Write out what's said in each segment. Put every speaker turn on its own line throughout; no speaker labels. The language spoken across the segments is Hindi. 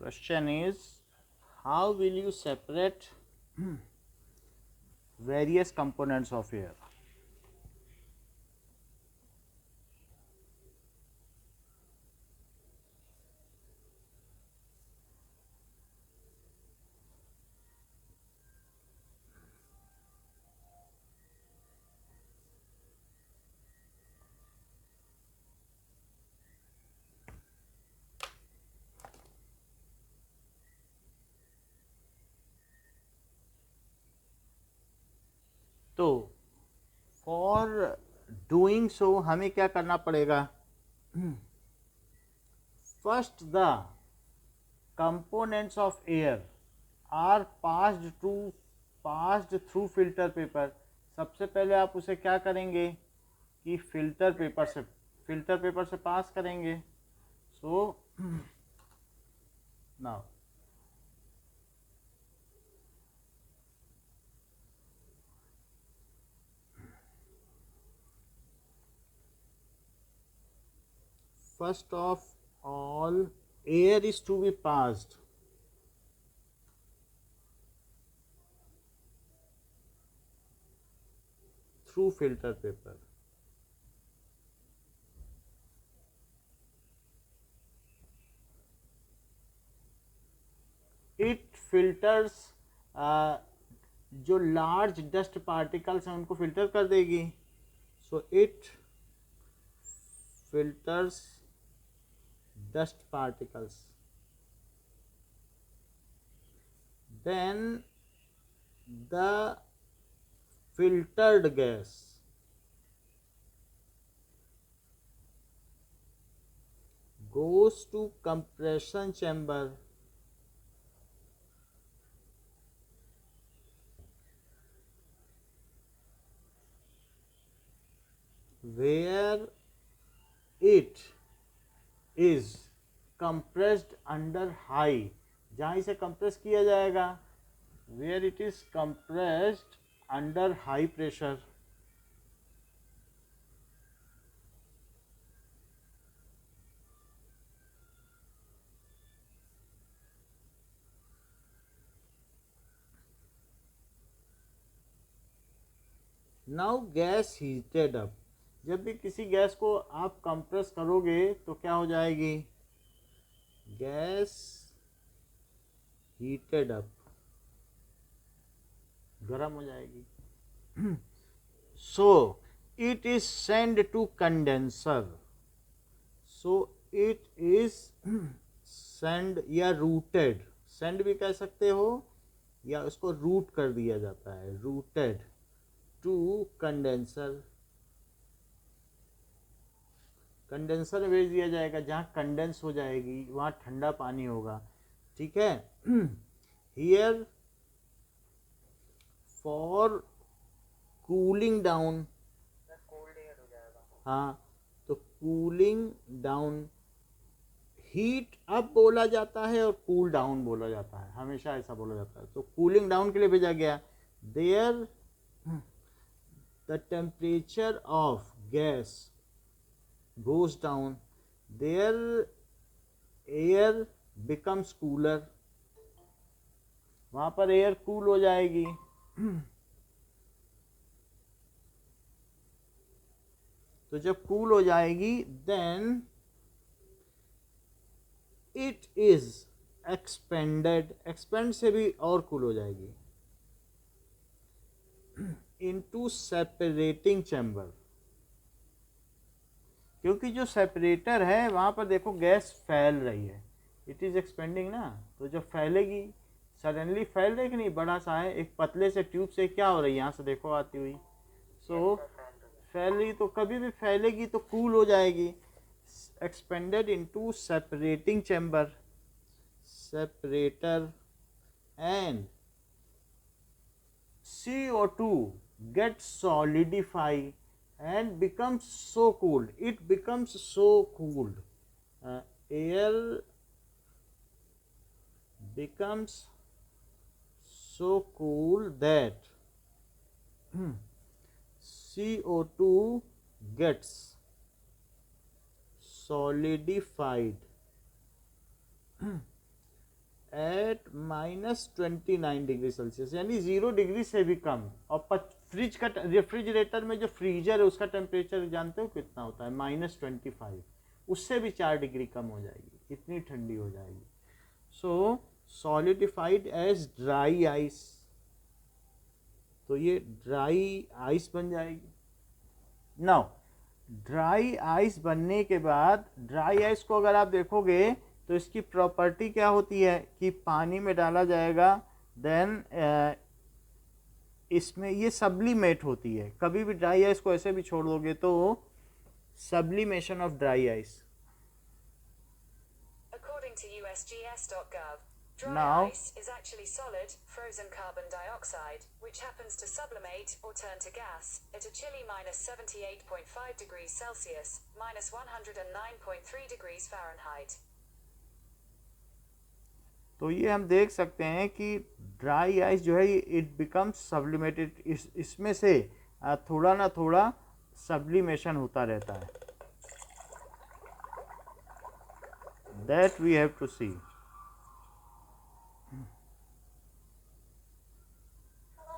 Question is, how will you separate various components of air? तो फॉर डूइंग सो हमें क्या करना पड़ेगा? First the components of air are passed through filter paper. सबसे पहले आप उसे क्या करेंगे कि फिल्टर पेपर से पास करेंगे. So now first of all, air is to be passed through filter paper. It filters जो लार्ज डस्ट पार्टिकल्स हैं उनको फिल्टर कर देगी. So it filters dust particles. Then the filtered gas goes to compression chamber where it is compressed under high. जहाँ इसे कंप्रेस किया जाएगा, where it is compressed under high pressure. Now gas heated up. जब भी किसी गैस को आप कंप्रेस करोगे तो क्या हो जाएगी? गैस हीटेड अप, गर्म हो जाएगी. So it is sent to condenser. So it is sent या रूटेड. सेंड भी कह सकते हो या उसको रूट कर दिया जाता है, रूटेड टू कंडेंसर. कंडेंसर में भेज दिया जाएगा, जहाँ कंडेंस हो जाएगी वहाँ ठंडा पानी होगा. ठीक है. Here for cooling down. हाँ, तो कूलिंग डाउन, हीट अप बोला जाता है और कूल डाउन बोला जाता है, हमेशा ऐसा बोला जाता है. तो कूलिंग डाउन के लिए भेजा गया. There the temperature of gas goes down, their air becomes cooler. वहां पर एयर कूल हो जाएगी. तो जब कूल हो जाएगी then it is expanded. Expand से भी और कूल हो जाएगी. Into separating chamber. क्योंकि जो सेपरेटर है वहाँ पर देखो गैस फैल रही है, इट इज़ एक्सपेंडिंग ना. तो जब फैलेगी, सडनली फैल रही कि नहीं, बड़ा सा है, एक पतले से ट्यूब से क्या हो रही है, यहाँ से देखो आती हुई. सो फैल रही, तो कभी भी फैलेगी तो कूल हो जाएगी. Expanded into separating chamber, separator, and CO2 gets solidified and becomes so cooled. It becomes so cooled. Air becomes so cool that CO2 gets solidified at -29 degree Celsius, यानी 0 डिग्री से भी कम। और फ्रिज का रेफ्रिजरेटर में जो फ्रीजर है उसका टेम्परेचर जानते हो कितना होता है? -25। उससे भी 4 डिग्री कम हो जाएगी, इतनी ठंडी हो जाएगी। सो सॉलिडिफाइड एज ड्राई आइस, तो ये ड्राई आइस बन जाएगी। नाउ ड्राई आइस बनने के बाद, ड्राई आइस को अगर आप देखोगे तो इसकी प्रॉपर्टी क्या होती है कि पानी में डाला जाएगा, देन इसमें ये सब्लिमेट होती है। कभी भी ड्राई आइस को ऐसे भी छोड़ दोगे तो sublimation of dry ice.
According to USGS.gov, dry
Now,
ice is actually solid, frozen carbon dioxide, which happens to sublimate or turn to gas at a chilly -78.5 degrees Celsius, -109.3 degrees Fahrenheit.
तो ये हम देख सकते हैं कि ड्राई आइस जो है इट बिकम्स सब्लिमेटेड, इसमें से थोड़ा ना थोड़ा सब्लिमेशन होता रहता है। That we have to see.
Hello,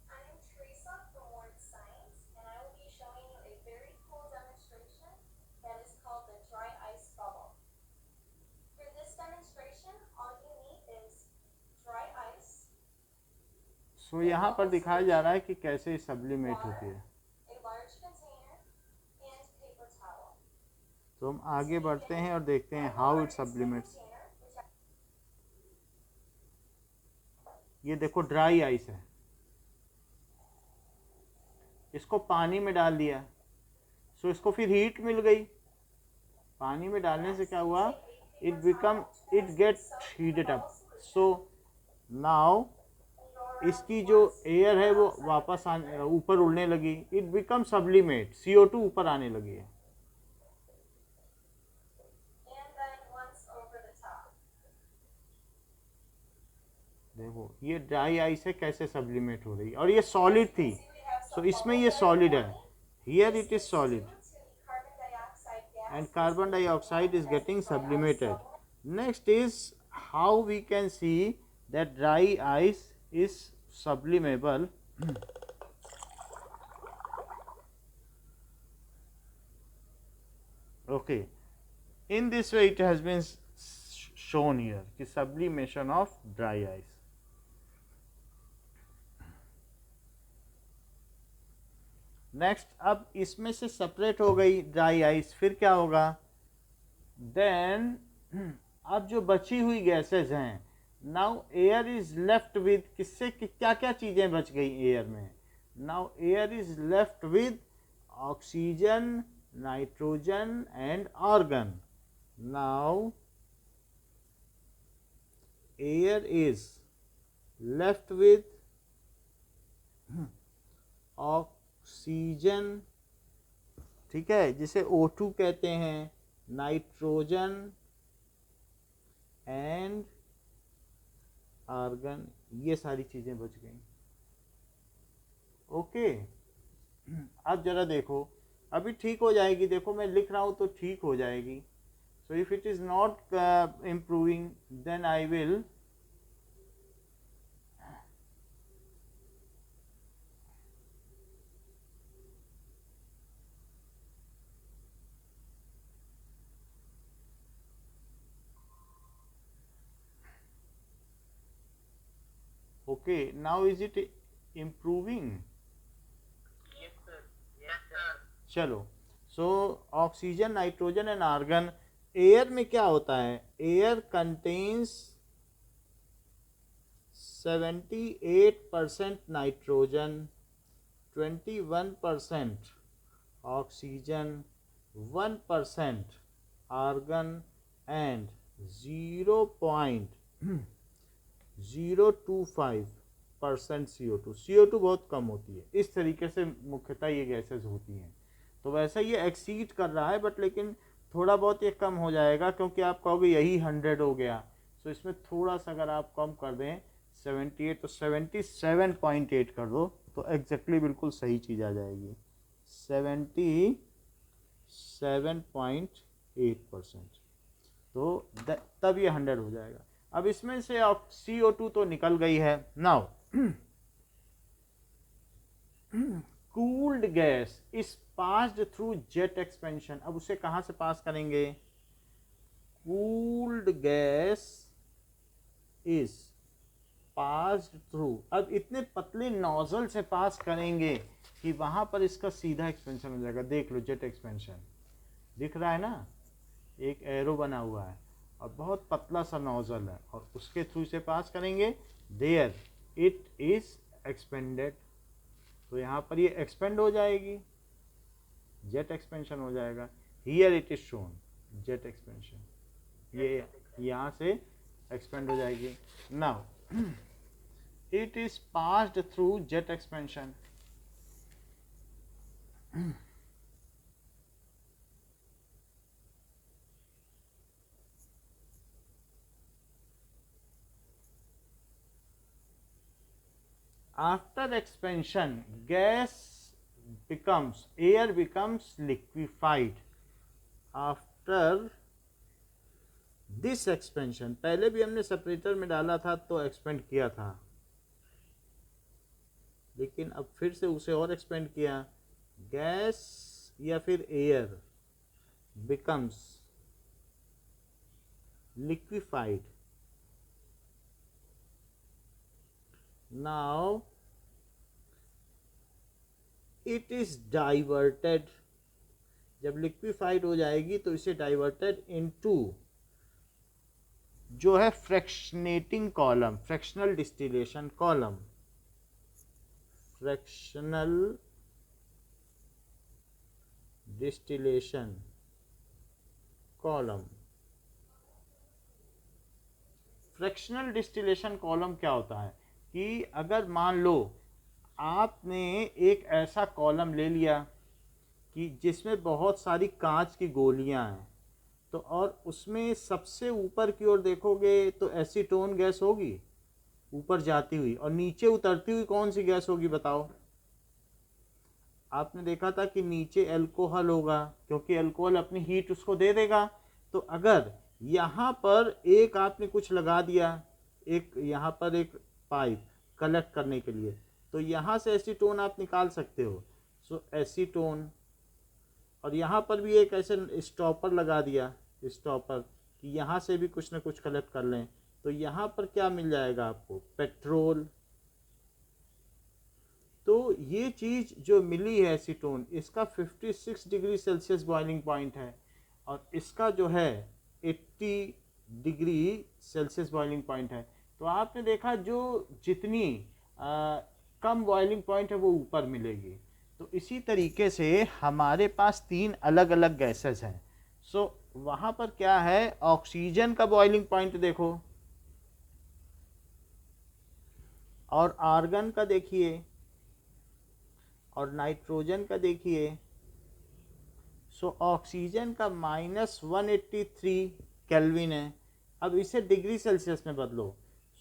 I am Teresa from Word Science, and I will be showing you a very cool demonstration that is called the dry ice bubble. For this demonstration, all you need is dry ice,
सो यहाँ पर दिखाया जा रहा है कि कैसे सब्लिमेट होती है।
a large container, and paper towel.
तो हम आगे बढ़ते हैं और देखते हैं हाउ इट सब्लिमेट्स। ये देखो ड्राई आइस है, इसको पानी में डाल दिया, सो इसको फिर हीट मिल गई। पानी में डालने से क्या हुआ? It get heated up. So now इसकी जो एयर है वो वापस ऊपर उड़ने लगी, इट बिकम सब्लिमेट, CO2 ऊपर आने लगी है।
And then once over the top.
देखो ये ड्राई आइस है कैसे सब्लिमेट हो रही है, और ये सॉलिड थी, सो इसमें ये सॉलिड है, here it is solid,
Carbon dioxide gas.
and carbon dioxide is getting sublimated. Next is how we can see that dry ice is sublimable. Okay, in this way it has been shown here कि sublimation of dry ice. Next, अब इसमें से सेपरेट हो गई ड्राई आइस, फिर क्या होगा? देन अब जो बची हुई गैसेस हैं, now air is left with, किससे क्या क्या चीज़ें बच गई एयर में? Now air is left with oxygen, nitrogen and argon. Now air is left with oxygen, ठीक है, जिसे O2 कहते हैं, नाइट्रोजन एंड आर्गन, ये सारी चीज़ें बच गई। ओके, अब जरा देखो, अभी ठीक हो जाएगी, देखो मैं लिख रहा हूँ तो ठीक हो जाएगी। So if it is not improving then I will okay, now is it improving?
Yes, sir. Yes, sir.
चलो, so oxygen, nitrogen and argon, air में क्या होता है? Air contains 78% nitrogen, 21% oxygen, 1% argon and 0.025% CO2। CO2 बहुत कम होती है। इस तरीके से मुख्यतः ये गैसेस होती हैं। तो वैसे ये एक्सीड कर रहा है, बट लेकिन थोड़ा बहुत ये कम हो जाएगा, क्योंकि आप कहोगे यही 100 हो गया, तो इसमें थोड़ा सा अगर आप कम कर दें 78 तो 77.8 कर दो तो एग्जैक्टली बिल्कुल सही चीज़ आ जाएगी, 77.8%। तो तब ये 100 हो जाएगा। अब इसमें से CO2 तो निकल गई है। Now cooled gas is passed through jet expansion. अब उसे कहाँ से पास करेंगे? Cooled gas is passed through. अब इतने पतले नोजल से पास करेंगे कि वहां पर इसका सीधा एक्सपेंशन हो जाएगा। देख लो जेट एक्सपेंशन दिख रहा है ना, एक एरो बना हुआ है और बहुत पतला सा नोजल है और उसके थ्रू से पास करेंगे, देयर इट इज एक्सपेंडेड। तो यहाँ पर ये एक्सपेंड हो जाएगी, जेट एक्सपेंशन हो जाएगा। Here it is shown jet expansion, ये यहाँ से एक्सपेंड हो जाएगी। Now it is passed through jet expansion. After expansion, air becomes liquefied. After this expansion, पहले भी हमने सेपरेटर में डाला था तो एक्सपेंड किया था, लेकिन अब फिर से उसे और एक्सपेंड किया। गैस या फिर air becomes liquefied. Now it is diverted. जब लिक्विफाइड हो जाएगी तो इसे डाइवर्टेड इनटू जो है fractionating column, fractional distillation column, fractional distillation column. Fractional distillation column क्या होता है कि अगर मान लो आपने एक ऐसा कॉलम ले लिया कि जिसमें बहुत सारी कांच की गोलियां हैं, तो और उसमें सबसे ऊपर की ओर देखोगे तो एसीटोन गैस होगी ऊपर जाती हुई, और नीचे उतरती हुई कौन सी गैस होगी बताओ? आपने देखा था कि नीचे अल्कोहल होगा, क्योंकि अल्कोहल अपनी हीट उसको दे देगा। तो अगर यहाँ पर एक आपने कुछ लगा दिया, एक यहाँ पर एक पाइप कलेक्ट करने के लिए, तो यहाँ से एसीटोन आप निकाल सकते हो। सो एसीटोन, और यहाँ पर भी एक ऐसे स्टॉपर लगा दिया, स्टॉपर, कि यहाँ से भी कुछ ना कुछ कलेक्ट कर लें, तो यहाँ पर क्या मिल जाएगा आपको? पेट्रोल। तो ये चीज़ जो मिली है एसीटोन, इसका 56 डिग्री सेल्सियस बॉइलिंग पॉइंट है और इसका जो है 80 डिग्री सेल्सियस बॉइलिंग पॉइंट है। तो आपने देखा जो जितनी कम बॉइलिंग पॉइंट है वो ऊपर मिलेगी। तो इसी तरीके से हमारे पास 3 अलग अलग गैसेस हैं। सो वहाँ पर क्या है, ऑक्सीजन का बॉइलिंग पॉइंट देखो और आर्गन का देखिए और नाइट्रोजन का देखिए। सो ऑक्सीजन का -183 केल्विन है। अब इसे डिग्री सेल्सियस में बदलो।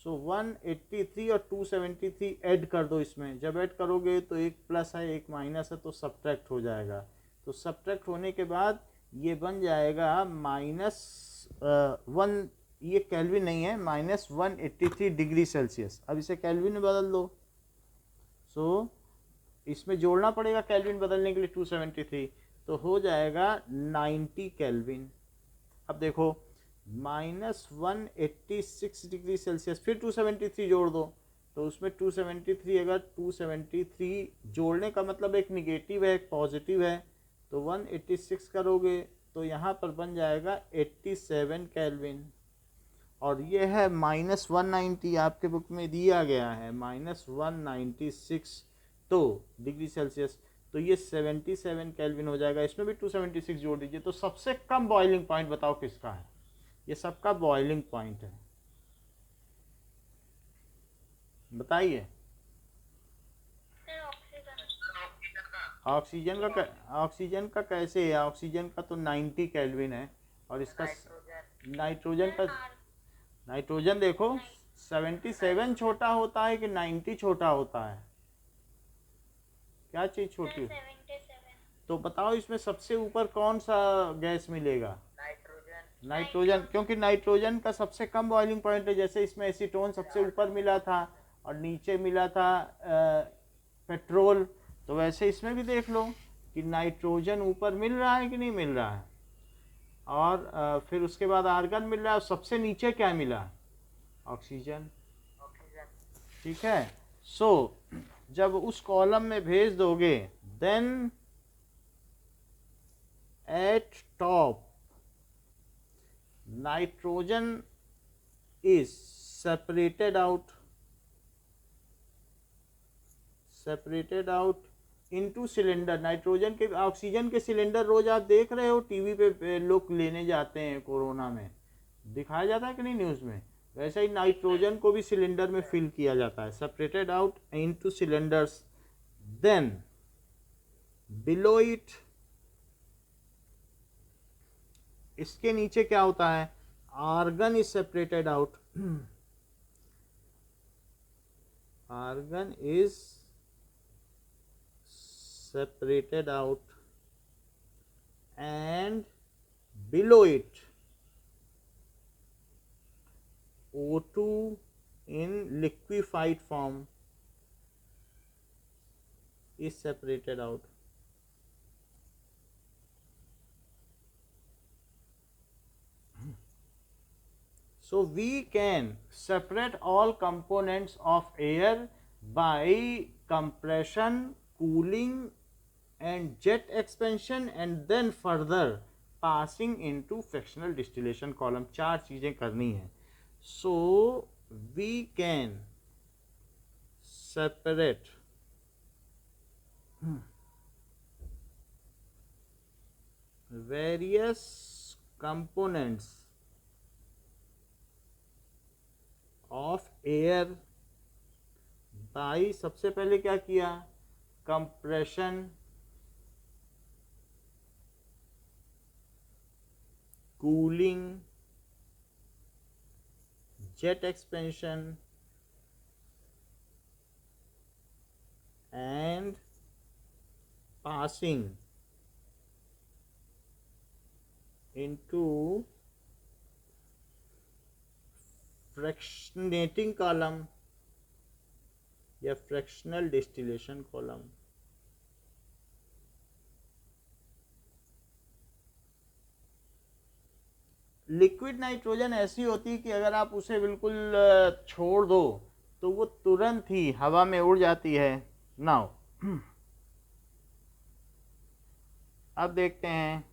सो 183 और 273 ऐड कर दो इसमें। जब ऐड करोगे तो एक प्लस है एक माइनस है, तो सब्ट्रैक्ट हो जाएगा। तो सब्ट्रैक्ट होने के बाद ये बन जाएगा -1, ये केल्विन नहीं है, -183 डिग्री सेल्सियस। अब इसे केल्विन में बदल दो। सो इसमें जोड़ना पड़ेगा केल्विन बदलने के लिए 273, तो हो जाएगा 90 केल्विन। अब देखो -186 डिग्री सेल्सियस, फिर 273 जोड़ दो, तो उसमें 273, अगर 273 जोड़ने का मतलब एक निगेटिव है एक पॉजिटिव है, तो 186 करोगे तो यहाँ पर बन जाएगा 87 केल्विन। और ये है -190, आपके बुक में दिया गया है -196 तो डिग्री सेल्सियस, तो ये 77 केल्विन हो जाएगा। इसमें भी 276 जोड़ दीजिए, तो सबसे कम बॉइलिंग पॉइंट बताओ किसका है? ये सबका बॉइलिंग पॉइंट है, बताइए। ऑक्सीजन का कैसे है? ऑक्सीजन का तो 90 केल्विन है और इसका नाइट्रोजन देखो 77 छोटा होता है कि 90 छोटा होता है? क्या चीज़ छोटी?
77।
तो बताओ इसमें सबसे ऊपर कौन सा गैस मिलेगा?
नाइट्रोजन।
नाइट्रोजन, क्योंकि नाइट्रोजन का सबसे कम बॉइलिंग पॉइंट है। जैसे इसमें एसीटोन सबसे ऊपर मिला था और नीचे मिला था पेट्रोल, तो वैसे इसमें भी देख लो कि नाइट्रोजन ऊपर मिल रहा है कि नहीं मिल रहा है, और फिर उसके बाद आर्गन मिल रहा है, और सबसे नीचे क्या मिला, ऑक्सीजन। ठीक है। सो जब उस कॉलम में भेज दोगे, then at top nitrogen is separated out into cylinder. Nitrogen के, ऑक्सीजन के सिलेंडर रोज आप देख रहे हो टीवी पे लोग लेने जाते हैं, कोरोना में दिखाया जाता है कि नहीं न्यूज़ में, वैसे ही नाइट्रोजन को भी सिलेंडर में फिल किया जाता है, separated out into cylinders. Then below it, इसके नीचे क्या होता है, argon is separated out, argon is separated out, and below it O2 in liquefied form is separated out. So we can separate all components of air by compression, cooling and jet expansion, and then further passing into fractional distillation column। 4 चीजें करनी है। So we can separate various components of air by, सबसे पहले क्या किया, compression, cooling, jet expansion and passing into fractionating column या fractional distillation column। Liquid nitrogen ऐसी होती है कि अगर आप उसे बिल्कुल छोड़ दो तो वो तुरंत ही हवा में उड़ जाती है। नाउ अब देखते हैं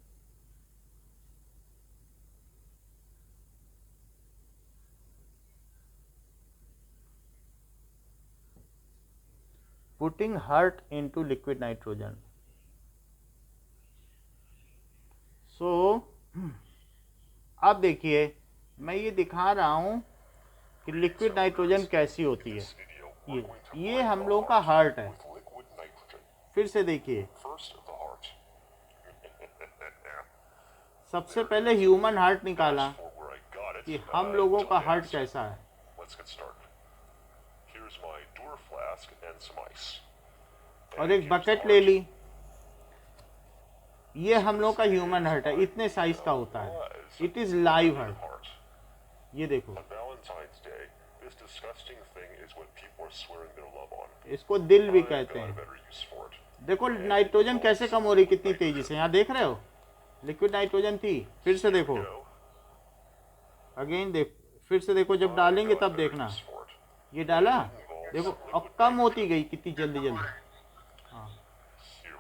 putting heart into liquid nitrogen. So अब देखिए, मैं ये दिखा रहा हूं कि लिक्विड नाइट्रोजन कैसी होती है। ये हम लोगों का हार्ट है। फिर से देखिए, सबसे पहले ह्यूमन हार्ट निकाला कि हम लोगों का हार्ट कैसा है, और एक बकेट ले ली, ये हम लोग का ह्यूमन हार्ट है, इतने साइज का होता है, इट इज लाइव हार्ट। ये देखो, इसको दिल भी कहते हैं। देखो नाइट्रोजन कैसे कम हो रही कितनी तेजी से, यहाँ देख रहे हो, लिक्विड नाइट्रोजन थी, फिर से देखो, अगेन देख, फिर से देखो, जब डालेंगे तब देखना, ये डाला देखो, अब कम होती गई कितनी जल्दी जल्दी। हाँ,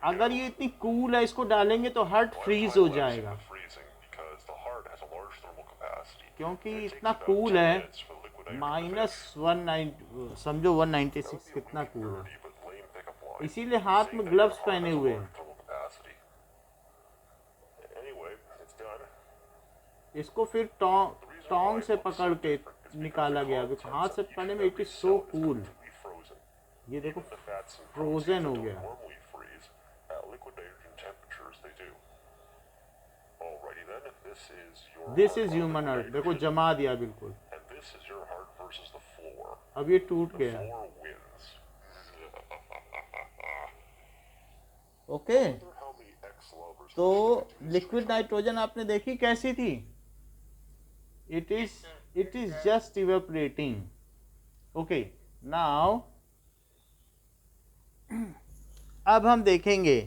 अगर ये इतनी कूल है, इसको डालेंगे तो हार्ट फ्रीज हो जाएगा, क्योंकि इतना कूल है, -190, समझो 196 कितना कूल है, इसीलिए हाथ में ग्लव्स पहने हुए हैं। इसको फिर टोंग से पकड़ के निकाला गया, हाथ से पकड़ने में इट इज सो कूल। ये देखो फ्रोजन हो गया। दिस इज ह्यूमन हार्ट, देखो जमा दिया बिल्कुल, अब ये टूट गया। ओके, तो लिक्विड नाइट्रोजन आपने देखी कैसी थी, it is just evaporating. Okay, now अब हम देखेंगे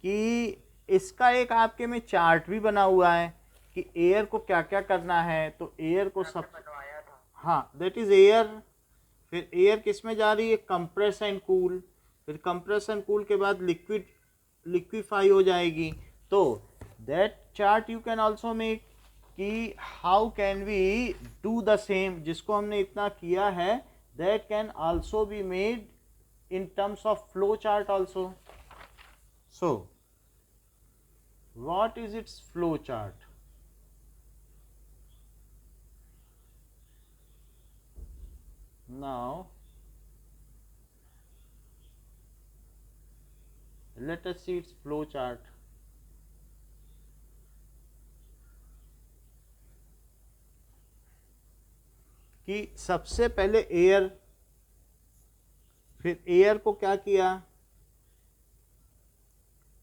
कि इसका एक आपके में चार्ट भी बना हुआ है कि एयर को क्या क्या करना है। तो एयर को सब
बनवाया था।
हाँ, दैट इज एयर। फिर एयर किस में जा रही है? Compress and cool. फिर कंप्रेस एंड कूल के बाद लिक्विफाई हो जाएगी। तो that chart you can also make कि how can we do the same, जिसको हमने इतना किया है, that can also be made in terms of flow chart also. So what is its flow chart? Now let us see its flow chart. कि सबसे पहले एयर, फिर एयर को क्या किया?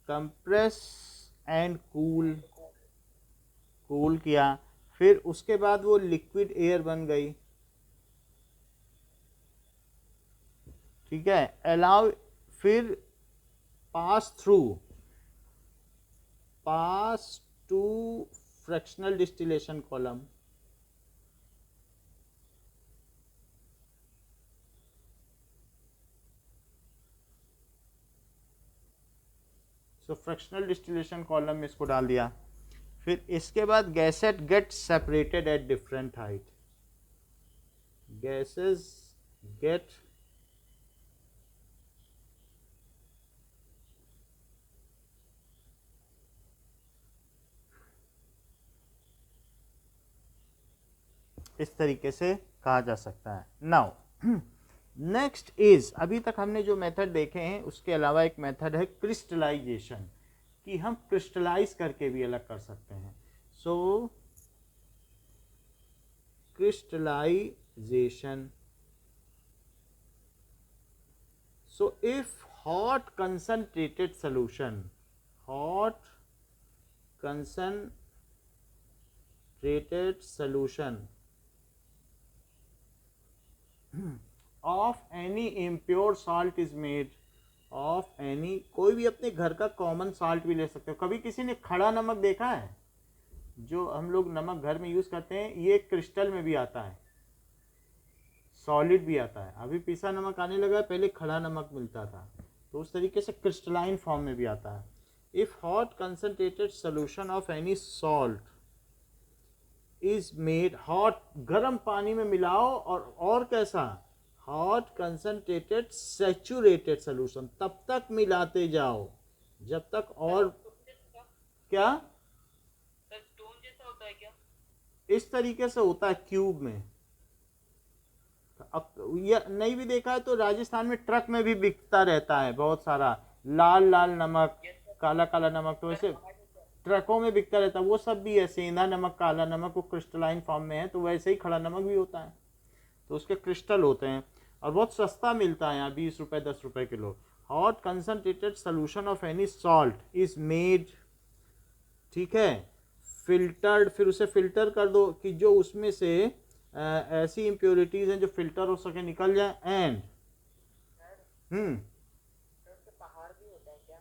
कंप्रेस एंड कूल किया। फिर उसके बाद वो लिक्विड एयर बन गई। ठीक है, अलाउ, फिर pass to fractional distillation column. So fractional distillation column में इसको डाल दिया। फिर इसके बाद gases get separated at different height. Gases get इस तरीके से कहा जा सकता है। नाउ नेक्स्ट इज, अभी तक हमने जो मेथड देखे हैं उसके अलावा एक मेथड है क्रिस्टलाइजेशन, कि हम क्रिस्टलाइज करके भी अलग कर सकते हैं। So crystallization, so if hot concentrated solution of any impure salt is made of any, कोई भी अपने घर का कॉमन साल्ट भी ले सकते हो। कभी किसी ने खड़ा नमक देखा है? जो हम लोग नमक घर में यूज करते हैं, ये क्रिस्टल में भी आता है, सॉलिड भी आता है। अभी पिसा नमक आने लगा है, पहले खड़ा नमक मिलता था। तो उस तरीके से क्रिस्टलाइन फॉर्म में भी आता है। If hot concentrated solution of any salt is made, hot गर्म पानी में मिलाओ, और कैसा? हॉट कंसंट्रेटेड सैचुरेटेड सोल्यूशन, तब तक मिलाते जाओ जब तक, और क्या
स्टोन जैसा होता है क्या?
इस तरीके से होता है क्यूब में। अब ये नहीं भी देखा है तो राजस्थान में ट्रक में भी बिकता रहता है बहुत सारा, लाल लाल नमक, काला काला नमक। तो वैसे ट्रकों में बिकता रहता है, वो सब भी है। सेंधा नमक, काला नमक, वो क्रिस्टलाइन फॉर्म में है। तो वैसे ही खड़ा नमक भी होता है, तो उसके क्रिस्टल होते हैं, और बहुत सस्ता मिलता है यहाँ, 20 रुपये 10 रुपये kilo. Hot concentrated solution of any salt is made, ठीक है, फिल्टर्ड। फिर उसे फिल्टर कर दो कि जो उसमें से ऐसी इम्प्योरिटीज हैं जो फिल्टर हो सके, निकल जाए। एंड
पहाड़ भी होता है क्या?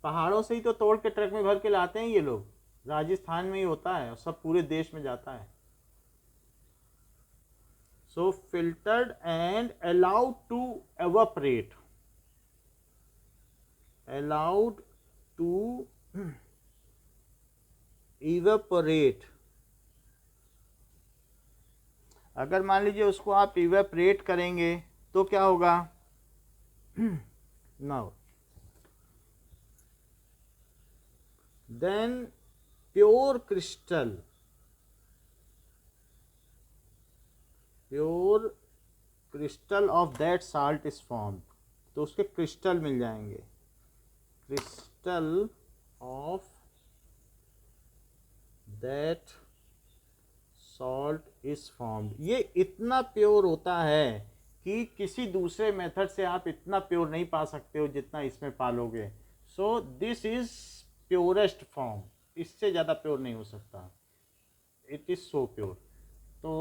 पहाड़ों से ही तो तोड़ के ट्रक में भर के लाते हैं ये लोग। राजस्थान में ही होता है और सब पूरे देश में जाता है। So filtered and allowed to evaporate, allowed to evaporate. अगर मान लीजिए उसको आप इवेपोरेट करेंगे तो क्या होगा? Now then pure crystal of that salt is formed. तो उसके क्रिस्टल मिल जाएंगे, crystal of that salt is formed. ये इतना प्योर होता है कि किसी दूसरे मेथड से आप इतना प्योर नहीं पा सकते हो जितना इसमें पालोगे। So this is purest form, इससे ज़्यादा प्योर नहीं हो सकता। It is so pure. तो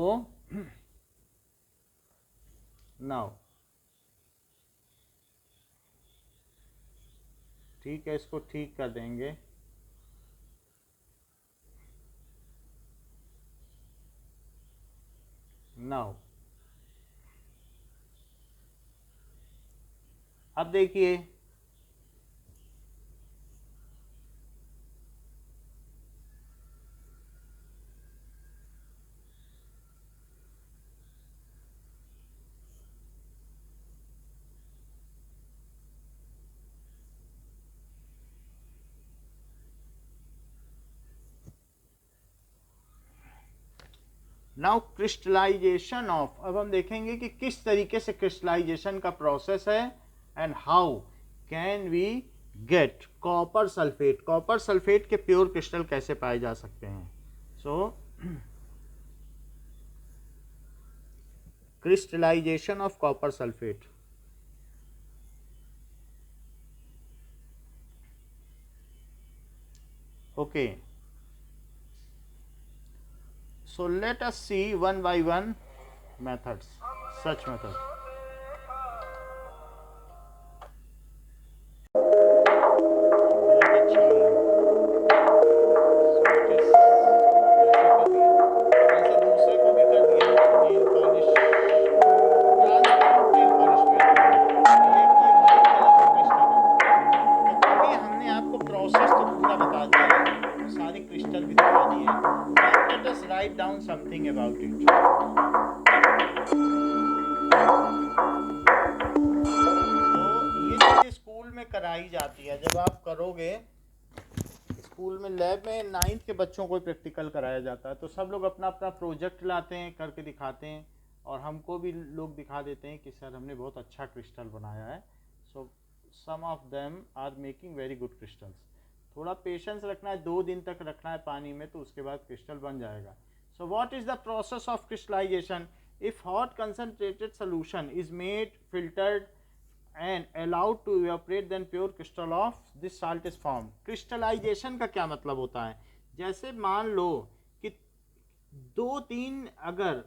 नाउ ठीक है, इसको ठीक कर देंगे। नाउ अब देखिए, नाउ क्रिस्टलाइजेशन ऑफ, अब हम देखेंगे कि किस तरीके से क्रिस्टलाइजेशन का प्रोसेस है and how can we get copper sulphate. Copper sulphate के प्योर क्रिस्टल कैसे पाए जा सकते हैं। So crystallization of copper sulphate. Okay, so let us see one by one methods, such method. बहुत अच्छा है। So it is ऐसे दूसरे को भी कर दिया, nail polish, transparent nail polish पे आता है। ये white कलर का क्रिस्टल है। तो अभी हमने आपको प्रोसेस तो पूरा बता दिया है, सारी क्रिस्टल भी दिखा दी है। Now let us write down something about it. तो ये चीज़ स्कूल में कराई जाती है। जब आप करोगे स्कूल में, लैब में 9th के बच्चों को प्रैक्टिकल कराया जाता है, तो सब लोग अपना अपना प्रोजेक्ट लाते हैं, करके दिखाते हैं, और हमको भी लोग दिखा देते हैं कि सर हमने बहुत अच्छा क्रिस्टल बनाया है। So some of them are making very good crystals. थोड़ा पेशेंस रखना है, 2 दिन तक रखना है पानी में, तो उसके बाद क्रिस्टल बन जाएगा। So what is the process of crystallization. If hot concentrated solution is made, filtered and allowed to evaporate, then pure crystal of this salt is formed. Crystallization का क्या मतलब होता है। जैसे मान लो कि 2-3 अगर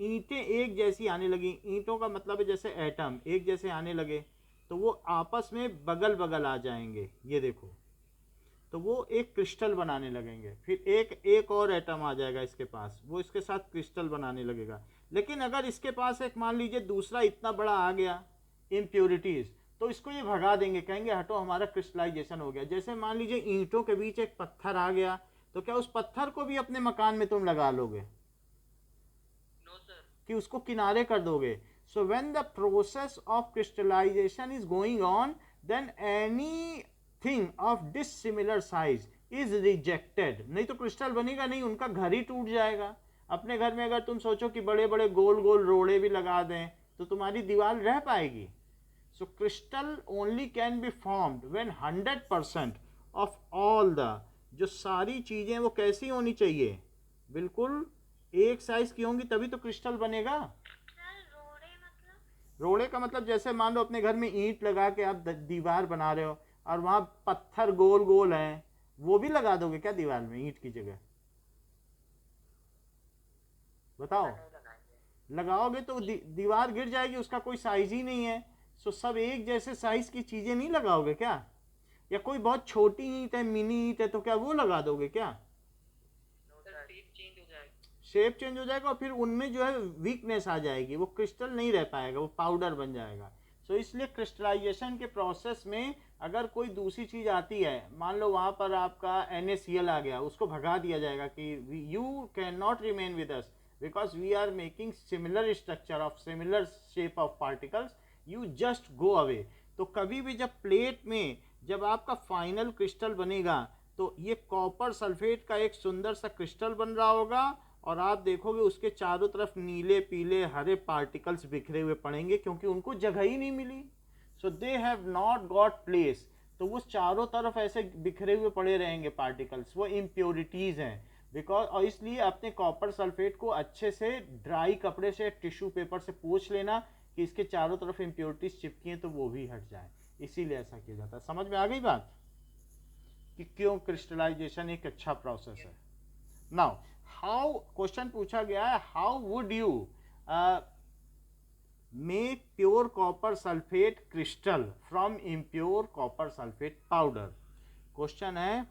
ईंटें एक जैसी आने लगी, ईंटों का मतलब है जैसे एटम एक जैसे आने लगे, तो वो आपस में बगल बगल आ जाएंगे, ये देखो, तो वो एक क्रिस्टल बनाने लगेंगे। फिर एक और एटम आ जाएगा इसके पास, वो इसके साथ क्रिस्टल बनाने लगेगा। लेकिन अगर इसके पास एक मान लीजिए दूसरा इतना बड़ा आ गया इम्प्योरिटीज, तो इसको ये भगा देंगे, कहेंगे हटो हमारा क्रिस्टलाइजेशन हो गया। जैसे मान लीजिए ईंटों के बीच एक पत्थर आ गया, तो क्या उस पत्थर को भी अपने मकान में तुम लगा लोगे?
No sir.
कि उसको किनारे कर दोगे। So when the process of crystallization is going on, then anything of dissimilar size is rejected. नहीं तो क्रिस्टल बनेगा नहीं, उनका घर ही टूट जाएगा। अपने घर में अगर तुम सोचो कि बड़े बड़े गोल गोल रोड़े भी लगा दें, तो तुम्हारी दीवार रह पाएगी। So crystal only can be formed when 100% of all the, जो सारी चीजें वो कैसी होनी चाहिए, बिल्कुल एक साइज की होंगी, तभी तो क्रिस्टल बनेगा। रोड़े का मतलब जैसे मान लो अपने घर में ईंट लगा के आप दीवार बना रहे हो, और वहां पत्थर गोल गोल हैं, वो भी लगा दोगे क्या दीवार में ईंट की जगह? बताओ, लगाओगे तो दीवार गिर जाएगी, उसका कोई साइज ही नहीं है। सो सब एक जैसे साइज की चीजें नहीं लगाओगे क्या? या कोई बहुत छोटी ईंट है, मिनी ईंट है, तो क्या वो लगा दोगे क्या? शेप चेंज हो जाएगा, और फिर उनमें जो है वीकनेस आ जाएगी, वो क्रिस्टल नहीं रह पाएगा, वो पाउडर बन जाएगा। सो इसलिए क्रिस्टलाइजेशन के प्रोसेस में अगर कोई दूसरी चीज आती है, मान लो वहां पर आपका NaCl आ गया, उसको भगा दिया जाएगा कि you can not remain with us because we are making similar structure of similar shape of particles, you just go away। तो कभी भी जब प्लेट में जब आपका फाइनल क्रिस्टल बनेगा, तो ये कॉपर सल्फेट का एक सुंदर सा क्रिस्टल बन रहा होगा, और आप देखोगे उसके चारों तरफ नीले पीले हरे पार्टिकल्स बिखरे हुए पड़ेंगे, क्योंकि उनको जगह ही नहीं मिली। So they have not got place, तो वो चारों तरफ ऐसे बिखरे हुए पड़े रहेंगे पार्टिकल्स, वो इम्प्योरिटीज हैं। बिकॉज, और इसलिए अपने कॉपर सल्फेट को अच्छे से ड्राई कपड़े से, टिश्यू पेपर से पोंछ लेना, कि इसके चारों तरफ इम्प्योरिटीज चिपकी हैं तो वो भी हट जाए। इसीलिए ऐसा किया जाता है। समझ में आ गई बात कि क्यों क्रिस्टलाइजेशन एक अच्छा प्रोसेस है। नाउ हाउ, क्वेश्चन पूछा गया है how would you make pure copper sulphate crystal from impure copper sulphate powder. Question है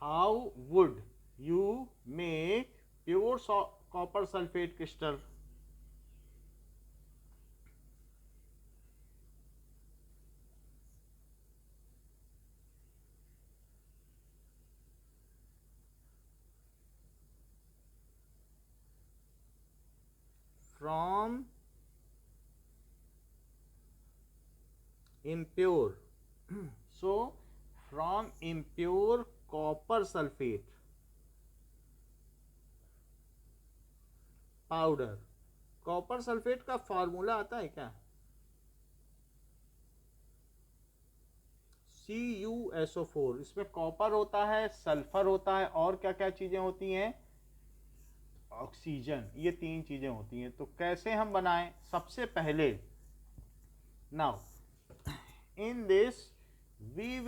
how would you make pure copper sulphate crystal from impure so from impure copper sulfate powder. Copper sulphate का फॉर्मूला आता है क्या? CuSO4। इसमें कॉपर होता है, सल्फर होता है और क्या क्या चीजें होती हैं? ऑक्सीजन। ये तीन चीजें होती हैं। तो कैसे हम बनाएं? सबसे पहले now in this we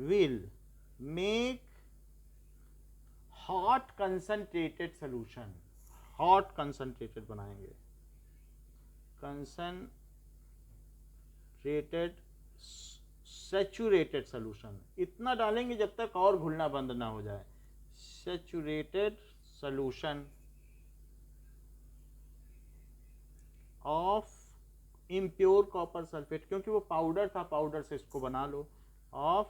will make hot concentrated solution. Hot concentrated बनाएंगे, कंसंट्रेटेड सैचुरेटेड सॉल्यूशन। इतना डालेंगे जब तक और घुलना बंद ना हो जाए। Saturated solution of impure copper sulphate, क्योंकि वो पाउडर था, पाउडर से इसको बना लो। ऑफ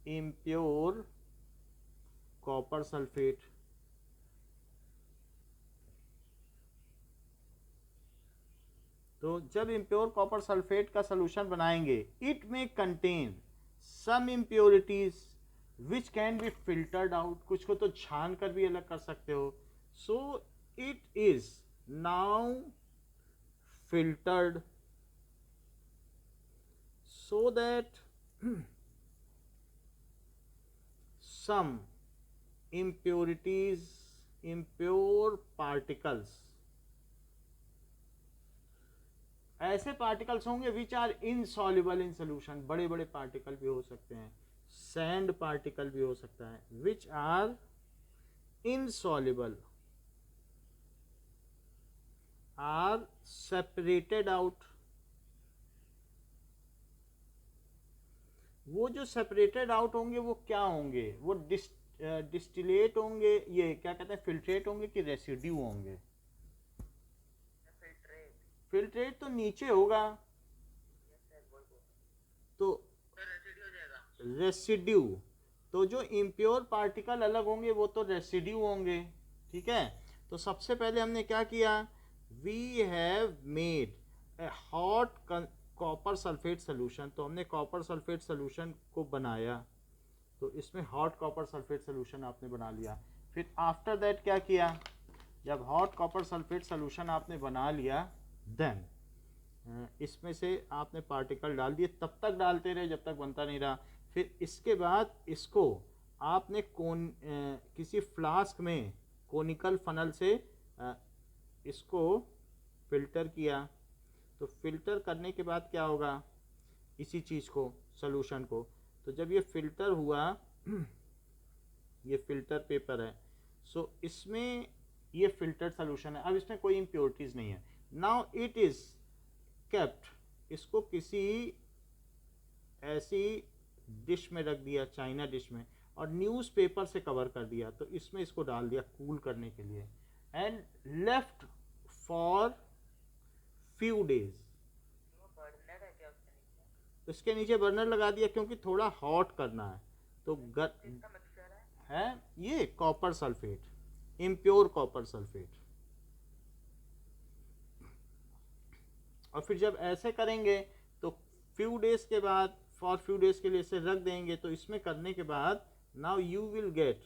इम्प्योर कॉपर सल्फेट तो जब इम्प्योर कॉपर सल्फेट का सॉल्यूशन बनाएंगे, it may contain some impurities which can be filtered out. कुछ को तो छान कर भी अलग कर सकते हो। So it is now filtered so that some impurities, impure particles, ऐसे पार्टिकल्स होंगे which are insoluble in solution. बड़े बड़े पार्टिकल भी हो सकते हैं, सैंड पार्टिकल भी हो सकता है, which are insoluble are separated out. वो जो सेपरेटेड आउट होंगे वो क्या होंगे? वो डिस्टिलेट होंगे, ये क्या कहते हैं, फिल्ट्रेट होंगे कि रेसिड्यू होंगे? फिल्ट्रेट तो नीचे होगा, तो रेसिड्यू। तो जो इम्प्योर पार्टिकल अलग होंगे वो तो रेसिड्यू होंगे। ठीक है, तो सबसे पहले हमने क्या किया? We have made a hot copper sulphate solution. तो हमने कॉपर सल्फेट सोल्यूशन को बनाया, तो इसमें हॉट कॉपर सल्फेट सोल्यूशन आपने बना लिया। फिर आफ्टर दैट क्या किया? जब हॉट कॉपर सल्फेट सोल्यूशन आपने बना लिया, देन इसमें से आपने पार्टिकल डाल दिए। तब तक डालते रहे जब तक बनता नहीं रहा। फिर इसके बाद इसको आपने किसी फ्लास्क में कोनिकल फनल से इसको फिल्टर किया। तो फिल्टर करने के बाद क्या होगा? इसी चीज़ को, सोल्यूशन को, तो जब ये फिल्टर हुआ, ये फिल्टर पेपर है, सो इसमें ये फिल्टर्ड सोल्यूशन है। अब इसमें कोई इम्प्योरिटीज़ नहीं है। नाउ इट इज़ केप्ट, इसको किसी ऐसी डिश में रख दिया, चाइना डिश में, और न्यूज़पेपर से कवर कर दिया। तो इसमें इसको डाल दिया कूल करने के लिए, and left for few days. इसके नीचे बर्नर लगा दिया क्योंकि थोड़ा हॉट करना है। तो है ये copper sulphate, impure copper sulphate. और फिर जब ऐसे करेंगे तो फ्यू डेज के बाद, फॉर फ्यू डेज के लिए इसे रख देंगे। तो इसमें करने के बाद now you will get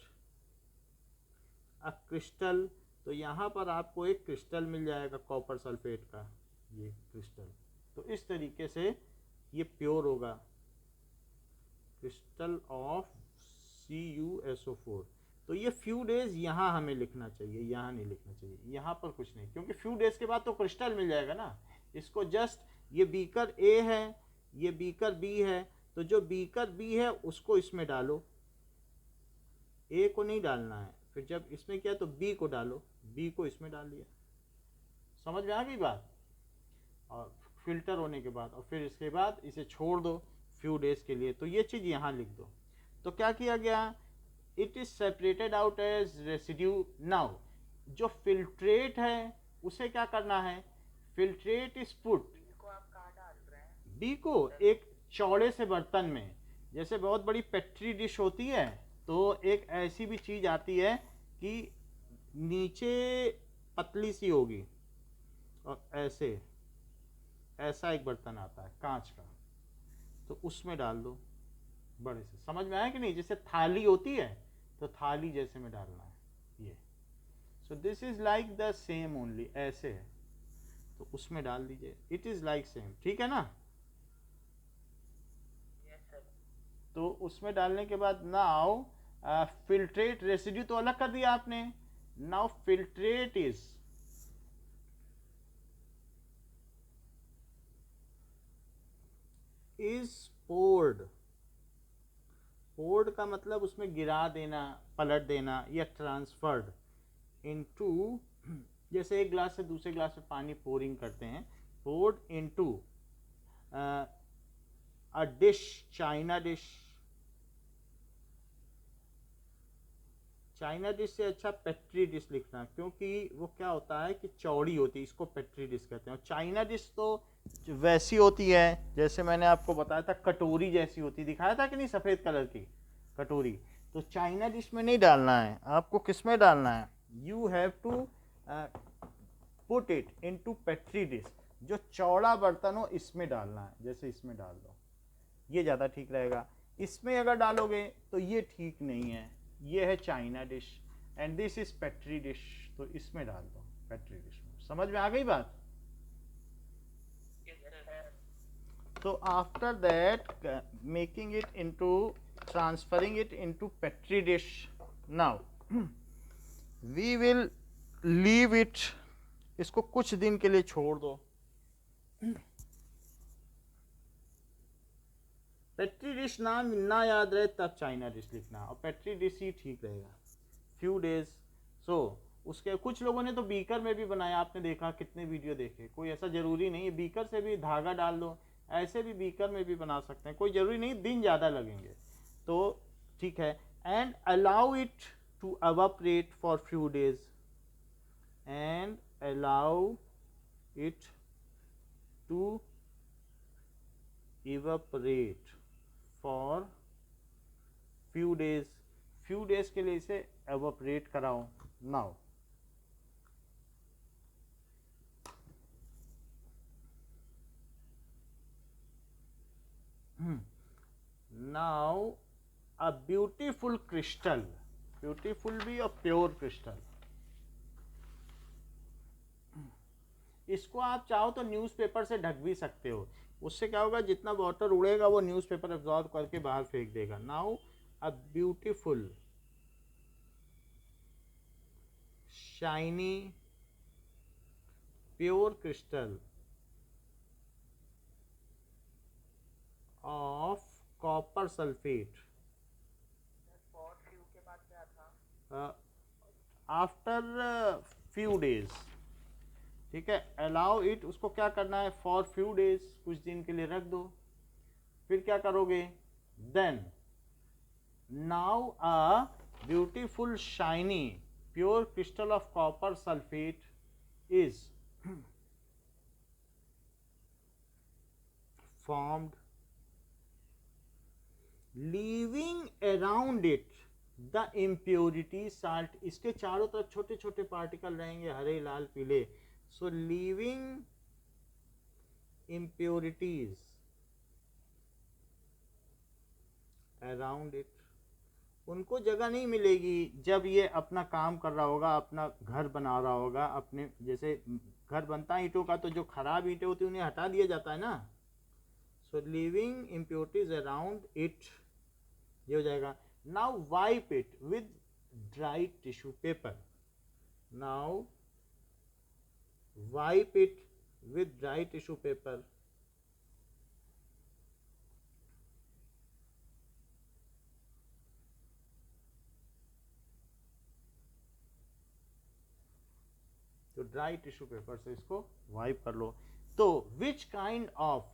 a crystal. तो यहाँ पर आपको एक क्रिस्टल मिल जाएगा कॉपर सल्फेट का, ये क्रिस्टल। तो इस तरीके से ये प्योर होगा, क्रिस्टल ऑफ CuSO4। तो ये फ्यू डेज यहाँ हमें लिखना चाहिए, यहाँ नहीं लिखना चाहिए, यहाँ पर कुछ नहीं, क्योंकि फ्यू डेज के बाद तो क्रिस्टल मिल जाएगा ना। इसको जस्ट, ये बीकर A है, ये बीकर बी है, तो जो बीकर बी है उसको इसमें डालो, ए को नहीं डालना है। फिर जब इसमें किया तो बी को डालो, बी को इसमें डाल दिया। समझ में आ गई बात? और फिल्टर होने के बाद और फिर इसके बाद इसे छोड़ दो फ्यू डेज के लिए। तो ये चीज़ यहाँ लिख दो। तो क्या किया गया, it is separated out as residue. Now जो फिल्ट्रेट है उसे क्या करना है, फिल्ट्रेट इज पुट,
को आप कहाँ डाल रहे हैं?
बी को एक चौड़े से बर्तन में, जैसे बहुत बड़ी पेट्री डिश होती है तो एक ऐसी भी चीज़ आती है कि नीचे पतली सी होगी और ऐसे ऐसा एक बर्तन आता है कांच का, तो उसमें डाल दो बड़े से। समझ में आया कि नहीं? जैसे थाली होती है तो थाली जैसे में डालना है ये। सो this is like the same only, ऐसे है तो उसमें डाल दीजिए, इट इज लाइक सेम। ठीक है ना?
Yes sir.
तो उसमें डालने के बाद नाउ फिल्ट्रेट, रेसिड्यू तो अलग कर दिया आपने, now filtrate is poured. Poured का मतलब उसमें गिरा देना, पलट देना या ट्रांसफर्ड इनटू, जैसे एक ग्लास से दूसरे ग्लास में पानी पोरिंग करते हैं, poured into a dish, china dish. China dish से अच्छा पेट्री डिश लिखना, क्योंकि वो क्या होता है कि चौड़ी होती है, इसको पेट्री डिश कहते हैं। और चाइना डिश तो वैसी होती है जैसे मैंने आपको बताया था, कटोरी जैसी होती, दिखाया था कि नहीं, सफ़ेद कलर की कटोरी। तो चाइना डिश में नहीं डालना है आपको, किस में डालना है, you have to put it into petri dish, जो चौड़ा बर्तन हो इसमें डालना है, जैसे इसमें डाल दो, ये ज़्यादा ठीक रहेगा। इसमें अगर डालोगे तो ये ठीक नहीं है, ये है China dish and this is petri dish, तो इसमें डाल दो पेट्री डिश में। समझ में आ गई बात?
Yes sir.
तो after that making it into, transferring it into petri dish, now we will leave it, इसको कुछ दिन के लिए छोड़ दो। पेट्री डिश नाम ना याद रहे तब चाइना डिश लिखना, और पेट्री डिश ही ठीक रहेगा। Few days. सो उसके कुछ लोगों ने तो बीकर में भी बनाया, आपने देखा, कितने वीडियो देखे। कोई ऐसा जरूरी नहीं है, बीकर से भी धागा डाल दो, ऐसे भी बीकर में भी बना सकते हैं, कोई जरूरी नहीं, दिन ज़्यादा लगेंगे तो ठीक है। And allow it to evaporate for few days, and allow it to evaporate for few days. Few days के लिए इसे evaporate कराओ। Now now a beautiful crystal, beautiful भी और प्योर क्रिस्टल, इसको आप चाहो तो न्यूज़पेपर से ढक भी सकते हो, उससे क्या होगा, जितना वाटर उड़ेगा वो न्यूज़पेपर एब्जॉर्ब करके बाहर फेंक देगा। Now a beautiful shiny pure crystal of copper sulphate
for few के बाद क्या था?
After few days. ठीक है, अलाउ इट, उसको क्या करना है, फॉर फ्यू डेज, कुछ दिन के लिए रख दो। फिर क्या करोगे, then now a beautiful shiny pure crystal of copper sulphate is formed, leaving around it the impurity salt, इसके चारों तरफ छोटे छोटे पार्टिकल रहेंगे, हरे लाल पीले। सो लीविंग impurities around it, उनको जगह नहीं मिलेगी जब ये अपना काम कर रहा होगा, अपना घर बना रहा होगा, अपने जैसे घर बनता है ईंटों का, तो जो खराब ईंटें होती हैं उन्हें हटा दिया जाता है ना। सो लिविंग इम्प्योरिटीज अराउंड इट, ये हो जाएगा। Now wipe it with dry tissue paper, now wipe it with dry tissue paper, तो ड्राई टिश्यू पेपर से इसको वाइप कर लो। तो विच kind of,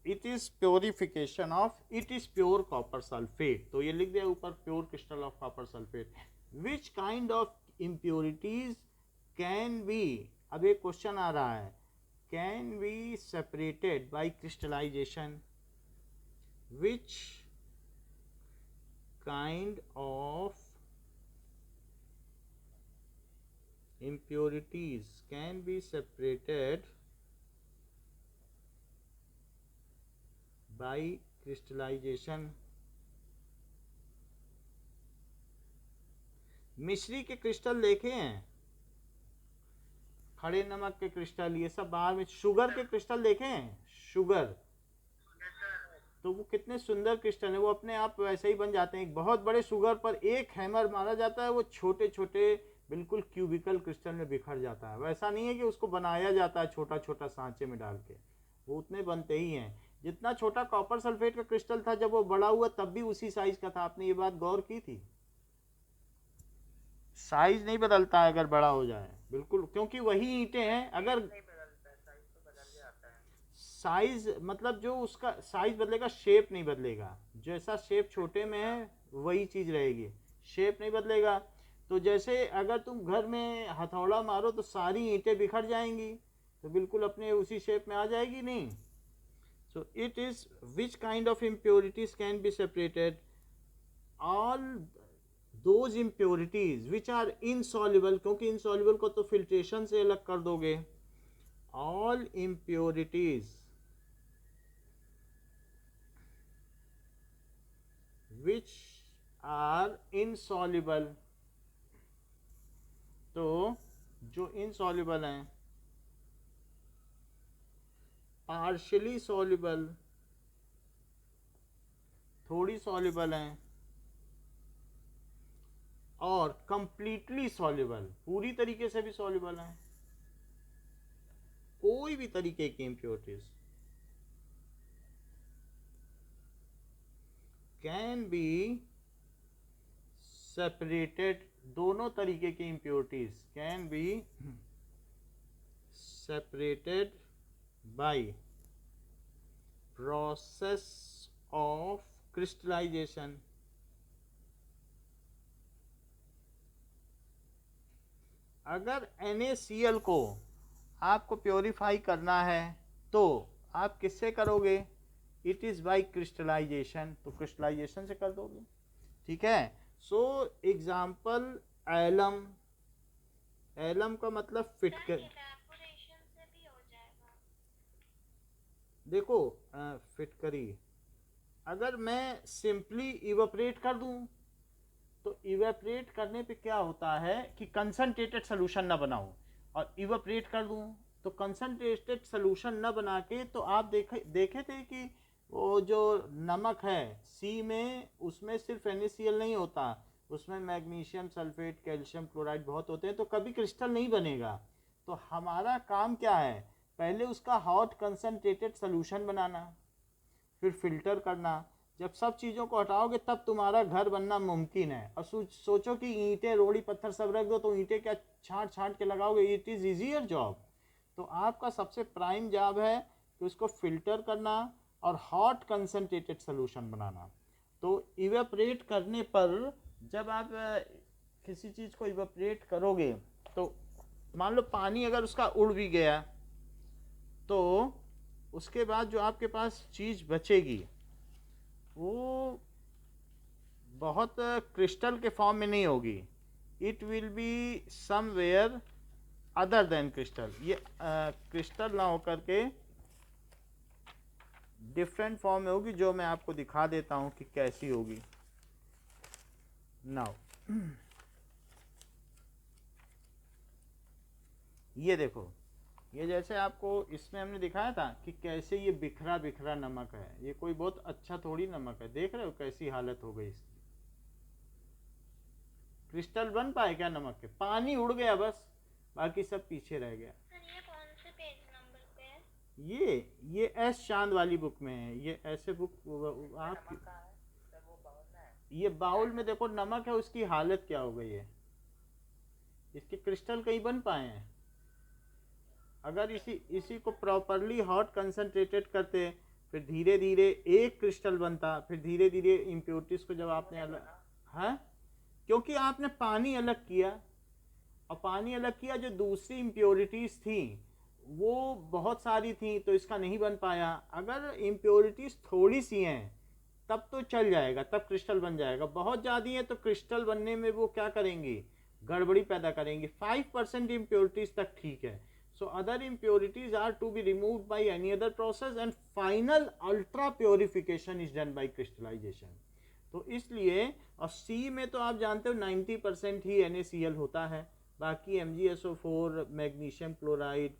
it is purification of, it is pure copper sulphate, तो ये लिख दिया ऊपर pure crystal of copper sulphate. Which kind of impurities can B, अब एक क्वेश्चन आ रहा है, can be separated by crystallisation, which kind of impurities can be separated by crystallization। मिश्री के क्रिस्टल देखे हैं, खड़े नमक के क्रिस्टल, ये सब बाहर में, शुगर के क्रिस्टल देखे हैं, शुगर, तो वो कितने सुंदर क्रिस्टल है, वो अपने आप वैसे ही बन जाते हैं। एक बहुत बड़े शुगर पर एक हैमर मारा जाता है, वो छोटे छोटे बिल्कुल क्यूबिकल क्रिस्टल में बिखर जाता है। वैसा नहीं है कि उसको बनाया जाता है छोटा छोटा सांचे में डाल के, वो उतने बनते ही हैं। जितना छोटा कॉपर सल्फेट का क्रिस्टल था, जब वो बड़ा हुआ तब भी उसी साइज का था। आपने ये बात गौर की थी? साइज नहीं बदलता है अगर बड़ा हो जाए, बिल्कुल, क्योंकि वही ईंटें हैं। अगर
नहीं बदलता है, साइज तो बदल जाता है।
साइज मतलब जो उसका साइज बदलेगा, शेप नहीं बदलेगा। जैसा शेप छोटे में है वही चीज रहेगी, शेप नहीं बदलेगा। तो जैसे अगर तुम घर में हथौड़ा मारो तो सारी ईंटें बिखर जाएंगी, तो बिल्कुल अपने उसी शेप में आ जाएगी नहीं। So it is which kind of impurities can be separated, all those impurities which are insoluble, क्योंकि इनसॉल्युबल को तो फिल्ट्रेशन से अलग कर दोगे। All impurities which are insoluble, तो जो इनसॉल्युबल हैं, पार्शियली सॉल्युबल, थोड़ी सॉल्युबल हैं, और कंप्लीटली सॉल्युबल, पूरी तरीके से भी सॉल्युबल हैं, कोई भी तरीके की इम्प्योरिटीज कैन बी सेपरेटेड, दोनों तरीके की impurities can be separated by process of crystallisation. अगर NaCl को आपको प्योरीफाई करना है तो आप किससे करोगे? इट इज बाय क्रिस्टलाइजेशन, तो क्रिस्टलाइजेशन से कर दोगे, ठीक है। सो एग्जाम्पल एलम, एलम का मतलब फिट कर,
इवेपोरेशन से भी हो जाएगा।
देखो फिटकरी, अगर मैं सिंपली इवेपोरेट कर दूं तो इवेपोरेट करने पे क्या होता है कि कंसंट्रेटेड सोल्यूशन ना बनाऊं, और इवेपोरेट कर दूं तो कंसंट्रेटेड सोल्यूशन ना बना के, तो आप देखे थे कि वो जो नमक है सी में, उसमें सिर्फ NaCl नहीं होता, उसमें मैग्नीशियम सल्फेट, कैल्शियम क्लोराइड बहुत होते हैं, तो कभी क्रिस्टल नहीं बनेगा। तो हमारा काम क्या है, पहले उसका हॉट कंसंट्रेटेड सोल्यूशन बनाना, फिर फिल्टर करना। जब सब चीज़ों को हटाओगे तब तुम्हारा घर बनना मुमकिन है। और सोचो कि ईंटें, रोड़ी, पत्थर सब रख दो, तो ईंटें क्या छांट छांट के लगाओगे? It is easier job. तो आपका सबसे प्राइम जॉब है कि उसको फिल्टर करना और हॉट कंसंट्रेटेड सोल्यूशन बनाना। तो इवेपोरेट करने पर, जब आप किसी चीज़ को इवेपोरेट करोगे, तो मान लो पानी अगर उसका उड़ भी गया, तो उसके बाद जो आपके पास चीज़ बचेगी वो बहुत क्रिस्टल के फॉर्म में नहीं होगी, it will be somewhere other than crystal. ये क्रिस्टल ना होकर के डिफरेंट फॉर्म में होगी, जो मैं आपको दिखा देता हूँ कि कैसी होगी। नाउ ये देखो, ये जैसे आपको इसमें हमने दिखाया था कि कैसे ये बिखरा बिखरा नमक है, ये कोई बहुत अच्छा थोड़ी नमक है। देख रहे हो कैसी हालत हो गई इसकी? क्रिस्टल बन पाए क्या नमक के? पानी उड़ गया बस, बाकी सब पीछे रह गया।
सर ये कौन से पेज नंबर पे है?
ये एस चांद वाली बुक में है। ये ऐसे बुक आप,
नमक कहाँ है सर? वो बाउल में है।
ये बाउल में देखो नमक है, उसकी हालत क्या हो गई है? इसके क्रिस्टल कहीं बन पाए हैं? अगर इसी को प्रॉपरली हॉट कंसनट्रेटेड करते, फिर धीरे धीरे एक क्रिस्टल बनता, फिर धीरे धीरे इम्प्योरिटीज को जब आपने अलग, हाँ, क्योंकि आपने पानी अलग किया, और पानी अलग किया, जो दूसरी इम्प्योरिटीज थी वो बहुत सारी थी, तो इसका नहीं बन पाया। अगर इम्प्योरिटीज थोड़ी सी हैं तब तो चल जाएगा, तब क्रिस्टल बन जाएगा। बहुत ज़्यादा है तो क्रिस्टल बनने में वो क्या करेंगी, गड़बड़ी पैदा करेंगी। 5% इम्प्योरिटीज तक ठीक है। So other impurities are to be removed by any other process and final ultra purification is done by crystallisation. तो इसलिए, और सी में तो आप जानते हो 90% ही NaCl होता है, बाकी MgSO4, magnesium chloride,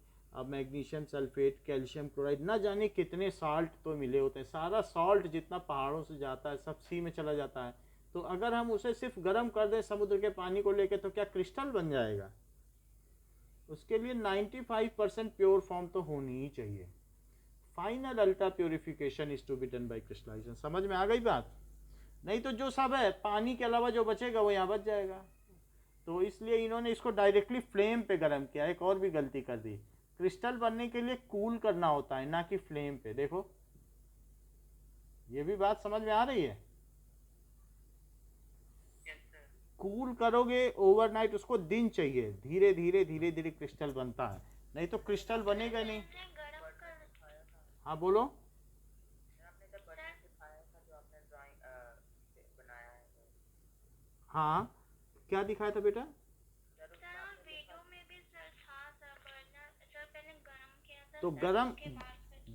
magnesium sulphate, calcium chloride, ना जाने कितने साल्ट तो मिले होते हैं। सारा साल्ट जितना पहाड़ों से जाता है सब सी में चला जाता है। तो अगर हम उसे सिर्फ गर्म कर दें समुद्र के पानी को लेके, तो क्या क्रिस्टल बन जाएगा? उसके लिए 95% प्योर फॉर्म तो होनी ही चाहिए। Final ultra purification is to be done by crystallisation. समझ में आ गई बात? नहीं तो जो सब है पानी के अलावा जो बचेगा वो यहाँ बच जाएगा। तो इसलिए इन्होंने इसको डायरेक्टली फ्लेम पे गर्म किया। एक और भी गलती कर दी, क्रिस्टल बनने के लिए कूल करना होता है, ना कि फ्लेम पे। देखो ये भी बात समझ में आ रही है? कूल करोगे ओवरनाइट, उसको दिन चाहिए, धीरे धीरे धीरे धीरे क्रिस्टल बनता है, नहीं तो क्रिस्टल बनेगा नहीं। हाँ बोलो। हाँ क्या दिखाया था बेटा? तो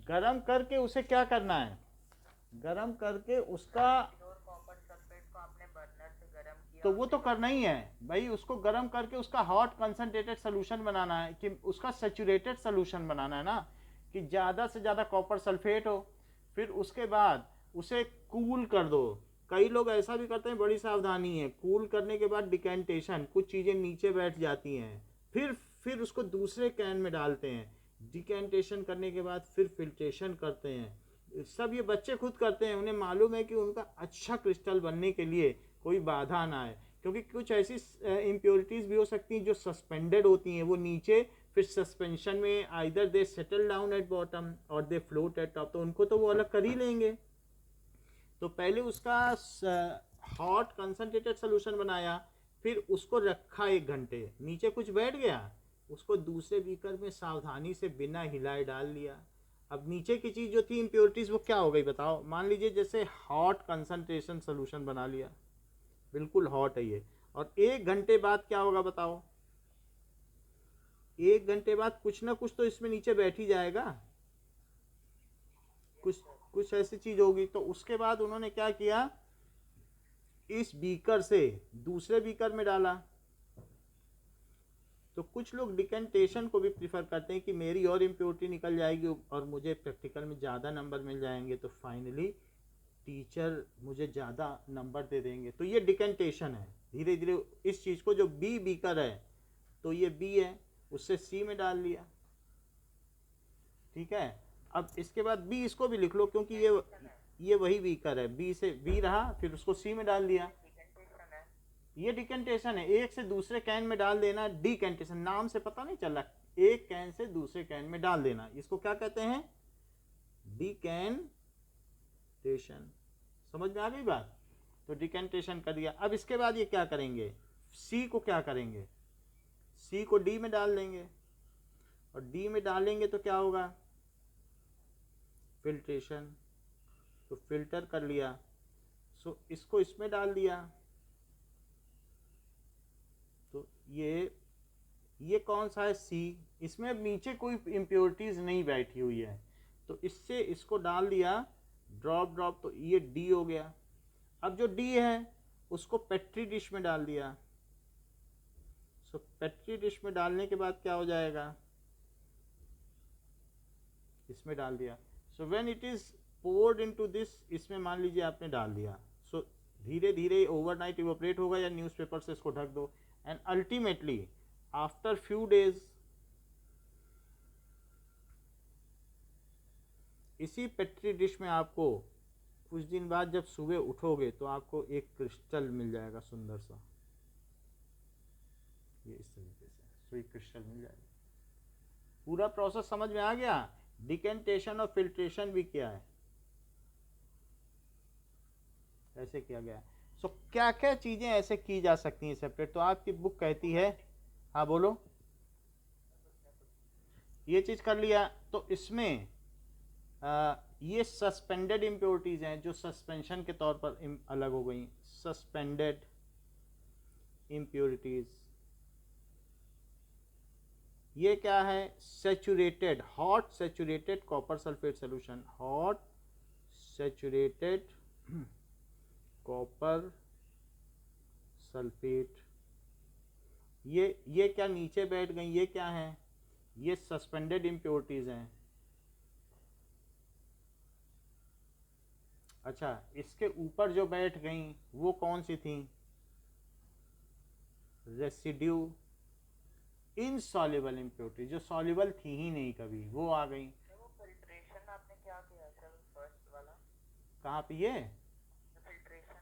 गरम करके उसे क्या करना है, गरम करके उसका, तो वो तो करना ही है भाई, उसको गरम करके उसका हॉट कंसंट्रेटेड सोल्यूशन बनाना है, कि उसका सैचुरेटेड सोल्यूशन बनाना है ना, कि ज़्यादा से ज़्यादा कॉपर सल्फेट हो। फिर उसके बाद उसे कूल कर दो। कई लोग ऐसा भी करते हैं, बड़ी सावधानी है, कूल करने के बाद डिकेंटेशन, कुछ चीज़ें नीचे बैठ जाती हैं, फिर उसको दूसरे कैन में डालते हैं, डिकेंटेशन करने के बाद फिर फिल्ट्रेशन करते हैं। सब ये बच्चे खुद करते हैं, उन्हें मालूम है कि उनका अच्छा क्रिस्टल बनने के लिए कोई बाधा ना आए, क्योंकि कुछ ऐसी इम्प्योरिटीज़ भी हो सकती हैं जो सस्पेंडेड होती हैं, वो नीचे, फिर सस्पेंशन में either they settle down at bottom और दे फ्लोट एट टॉप, तो उनको तो वो अलग कर ही लेंगे। तो पहले उसका हॉट कंसनट्रेटेड सोल्यूशन बनाया, फिर उसको रखा 1 घंटे, नीचे कुछ बैठ गया, उसको दूसरे बीकर में सावधानी से बिना हिलाए डाल लिया। अब नीचे की चीज़ जो थी इम्प्योरिटीज़, वो क्या हो गई बताओ? मान लीजिए जैसे हॉट कंसनट्रेशन सोल्यूशन बना लिया, बिल्कुल हॉट है ये, और 1 घंटे बाद क्या होगा बताओ? 1 घंटे बाद कुछ ना कुछ तो इसमें नीचे बैठ ही जाएगा, कुछ ऐसी चीज होगी। तो उसके बाद उन्होंने क्या किया, इस बीकर से दूसरे बीकर में डाला। तो कुछ लोग डिकेंटेशन को भी प्रीफर करते हैं कि मेरी और इम्प्योरिटी निकल जाएगी और मुझे प्रैक्टिकल में ज़्यादा नंबर मिल जाएंगे, तो फाइनली टीचर मुझे ज़्यादा नंबर दे देंगे। तो ये डिकेंटेशन है। धीरे धीरे इस चीज़ को, जो बी बीकर है, तो ये बी है, उससे सी में डाल लिया, ठीक है। अब इसके बाद बी, इसको भी लिख लो क्योंकि ये वही बीकर है, बी से बी रहा, फिर उसको सी में डाल दिया, ये डिकेंटेशन है। एक से दूसरे कैन में डाल देना, डिकेंटेशन, नाम से पता नहीं चल रहा, एक कैन से दूसरे कैन में डाल देना, इसको क्या कहते हैं? डिकेंटेशन। समझ में आ गई बात? तो डिकेंटेशन कर दिया। अब इसके बाद ये क्या करेंगे, सी को क्या करेंगे, सी को डी में डाल देंगे, और डी में डालेंगे तो क्या होगा, फिल्ट्रेशन। तो फिल्टर कर लिया, सो इसको इसमें डाल दिया। तो ये कौन सा है, सी, इसमें अब नीचे कोई इम्प्योरिटीज नहीं बैठी हुई है, तो इससे इसको डाल दिया ड्रॉप ड्रॉप, तो ये डी हो गया। अब जो डी है उसको पेट्री डिश में डाल दिया। सो पेट्री डिश में डालने के बाद क्या हो जाएगा, इसमें डाल दिया। So when it is poured into this, इसमें मान लीजिए आपने डाल दिया, सो धीरे धीरे ओवरनाइट इवोपरेट होगा, या न्यूज़पेपर से इसको ढक दो, and ultimately after few days इसी पेट्री डिश में आपको कुछ दिन बाद जब सुबह उठोगे तो आपको एक क्रिस्टल मिल जाएगा सुंदर सा, ये इस तरीके से, सो एक क्रिस्टल मिल जाएगा। पूरा प्रोसेस समझ में आ गया। डिकेंटेशन और फिल्ट्रेशन भी किया है, ऐसे किया गया है। सो क्या क्या चीजें ऐसे की जा सकती हैं सेपरेट, तो आपकी बुक कहती है, हाँ बोलो, ये चीज कर लिया। तो इसमें ये सस्पेंडेड इम्प्योरिटीज हैं जो सस्पेंशन के तौर पर अलग हो गई। सस्पेंडेड इम्प्योरिटीज, ये क्या है? Saturated, hot saturated copper sulphate solution, hot saturated copper sulphate. ये क्या नीचे बैठ गई, ये क्या है? ये सस्पेंडेड इम्प्योरिटीज हैं। अच्छा, इसके ऊपर जो बैठ गई वो कौन सी थी? रेसिड्यू इनसॉल्युबल इम्प्योरिटी, जो सॉल्युबल थी ही नहीं कभी, वो आ गई।
वो फिल्ट्रेशन आपने क्या किया सर फर्स्ट वाला?
कहाँ पे? ये
फिल्ट्रेशन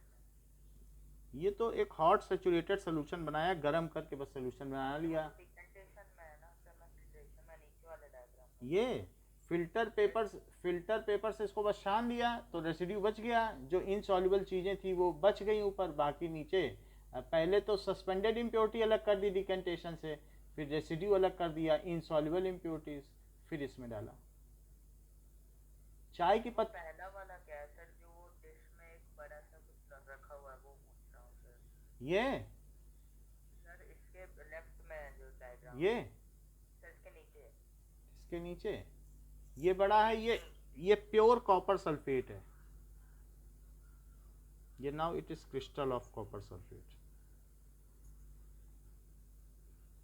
ये तो एक हॉट सैचुरेटेड सोल्यूशन बनाया, गर्म करके बस सोल्यूशन बना लिया।
डिकेंटेशन में है ना सर, मैं फिल्ट्रेशन में नीचे वाले डायग्राम।
ये फिल्टर पेपर से इसको बस छान दिया तो रेसिड्यू बच गया, जो इनसॉल्युबल चीज़ें थी वो बच गई ऊपर, बाकी नीचे। पहले तो सस्पेंडेड इम्प्योरिटी अलग कर दी डिकेंटेशन से, फिर रेसिड्यू अलग कर दिया, इनसॉल्युबल इम्प्योरिटीज, फिर इसमें डाला। चाय की पत्ती,
पहला वाला क्या है सर, जो वो डिश में एक बड़ा सा कुछ रखा हुआ है, वो पूछ रहा हूँ सर।
ये
सर इसके लेफ्ट में है जो डायग्राम,
ये
सर इसके नीचे है।
इसके नीचे ये बड़ा है, ये प्योर कॉपर सल्फेट है। ये now it is crystal of copper sulphate.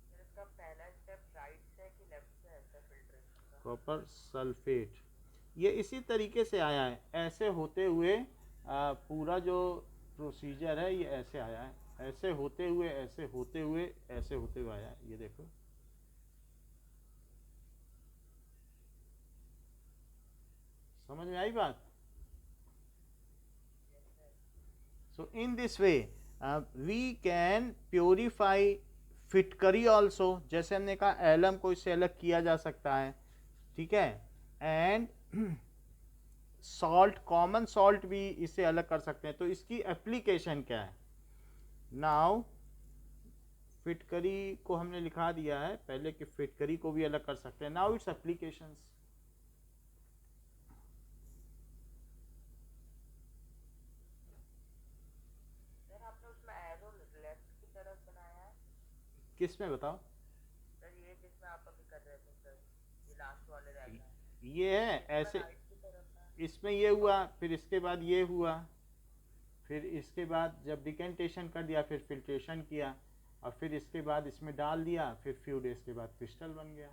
Sir इसका पहला स्टेप राइट से कि लेफ्ट से है सर फिल्ट्रेशन का?
कॉपर सल्फेट ये इसी तरीके से आया है, ऐसे होते हुए पूरा जो प्रोसीजर है ये ऐसे आया है, ऐसे होते हुए ऐसे होते हुए ऐसे होते हुए आया है। ये देखो, समझ में आई बात? So in this way we can purify फिटकरी ऑल्सो, जैसे हमने कहा एलम को इससे अलग किया जा सकता है, ठीक है। एंड सॉल्ट, कॉमन सॉल्ट भी इससे अलग कर सकते हैं। तो इसकी एप्लीकेशन क्या है? नाउ फिटकरी को हमने लिखा दिया है पहले कि फिटकरी को भी अलग कर सकते हैं। Now it's applications.
सर आपने उसमें एरो लेफ्ट की तरफ बनाया है?
किस में बताओ?
सर ये जिसमें आप अभी कर रहे थे सर, ये लास्ट वाले डायग्राम।
ये है ऐसे,
राइट की तरफ है।
इसमें ये हुआ, फिर इसके बाद ये हुआ, फिर इसके बाद जब डिकेंटेशन कर दिया, फिर फिल्ट्रेशन किया, और फिर इसके बाद इसमें डाल दिया, फिर फ्यू डेज के बाद क्रिस्टल बन गया।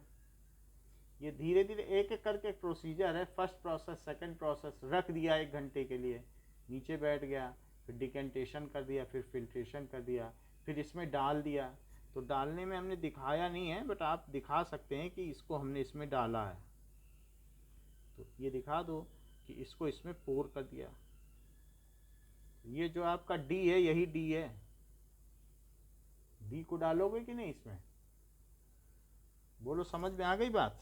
ये धीरे धीरे एक एक करके प्रोसीजर है। फर्स्ट प्रोसेस, सेकंड प्रोसेस, रख दिया 1 घंटे के लिए, नीचे बैठ गया, फिर डिकेंटेशन कर दिया, फिर फिल्ट्रेशन कर दिया, फिर इसमें डाल दिया। तो डालने में हमने दिखाया नहीं है, बट आप दिखा सकते हैं कि इसको हमने इसमें डाला है, तो ये दिखा दो कि इसको इसमें पोर कर दिया। ये जो आपका डी है यही डी है, डी को डालोगे कि नहीं इसमें? बोलो, समझ में आ गई बात?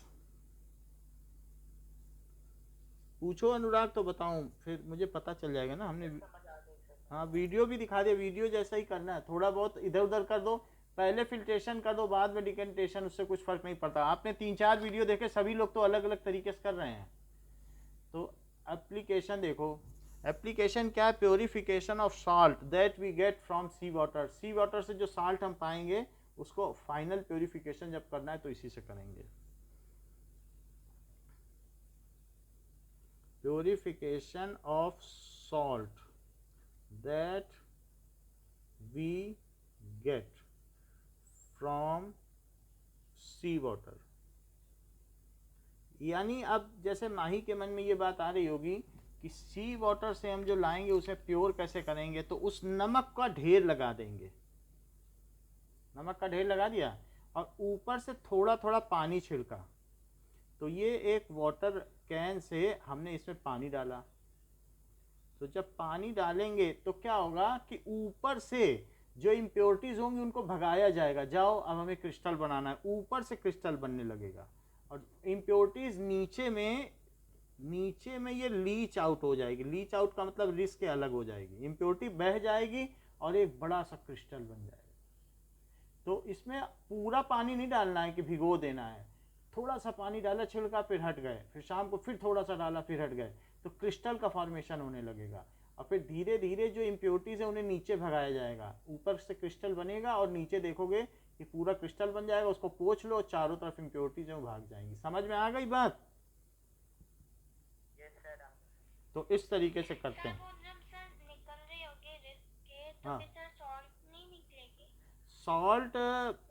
पूछो अनुराग तो बताऊं, फिर मुझे पता चल जाएगा ना। हमने
समझ आ गई सर।
हाँ वीडियो भी दिखा दिया, वीडियो जैसा ही करना है, थोड़ा बहुत इधर उधर कर दो, पहले फिल्ट्रेशन कर दो बाद में डिकेंटेशन, उससे कुछ फर्क नहीं पड़ता। आपने 3-4 वीडियो देखे, सभी लोग तो अलग अलग तरीके से कर रहे हैं। तो एप्लीकेशन देखो, एप्लीकेशन क्या है? Purification of salt that we get from sea water. Sea water से जो साल्ट हम पाएंगे उसको फाइनल प्योरिफिकेशन जब करना है तो इसी से करेंगे। Purification of salt that we get from sea water. यानी अब जैसे माही के मन में ये बात आ रही होगी कि सी वाटर से हम जो लाएंगे उसे प्योर कैसे करेंगे, तो उस नमक का ढेर लगा देंगे, नमक का ढेर लगा दिया और ऊपर से थोड़ा थोड़ा पानी छिड़का। तो ये एक वाटर कैन से हमने इसमें पानी डाला, तो जब पानी डालेंगे तो क्या होगा कि ऊपर से जो इम्प्योरिटीज होंगी उनको भगाया जाएगा, जाओ अब हमें क्रिस्टल बनाना है, ऊपर से क्रिस्टल बनने लगेगा। और इम्प्योरिटीज नीचे में ये लीच आउट हो जाएगी। लीच आउट का मतलब रिस्क अलग हो जाएगी, इम्प्योरिटी बह जाएगी और एक बड़ा सा क्रिस्टल बन जाएगा। तो इसमें पूरा पानी नहीं डालना है कि भिगो देना है, थोड़ा सा पानी डाला, छिड़का, फिर हट गए, फिर शाम को फिर थोड़ा सा डाला, फिर हट गए, तो क्रिस्टल का फॉर्मेशन होने लगेगा। और फिर धीरे धीरे जो इम्प्योरिटीज है उन्हें नीचे भगाया जाएगा, ऊपर से क्रिस्टल बनेगा और नीचे देखोगे कि पूरा क्रिस्टल बन जाएगा। उसको पोंछ लो, चारों तरफ इम्प्योरिटीज है भाग जाएंगी। समझ में आ गई बात?
Yes sir.
तो इस तरीके से करते हैं।
वो जब सर निकल रही होगी रिस्क के तो
हाँ।
फिर सर सॉल्ट नहीं निकलेगी?
सॉल्ट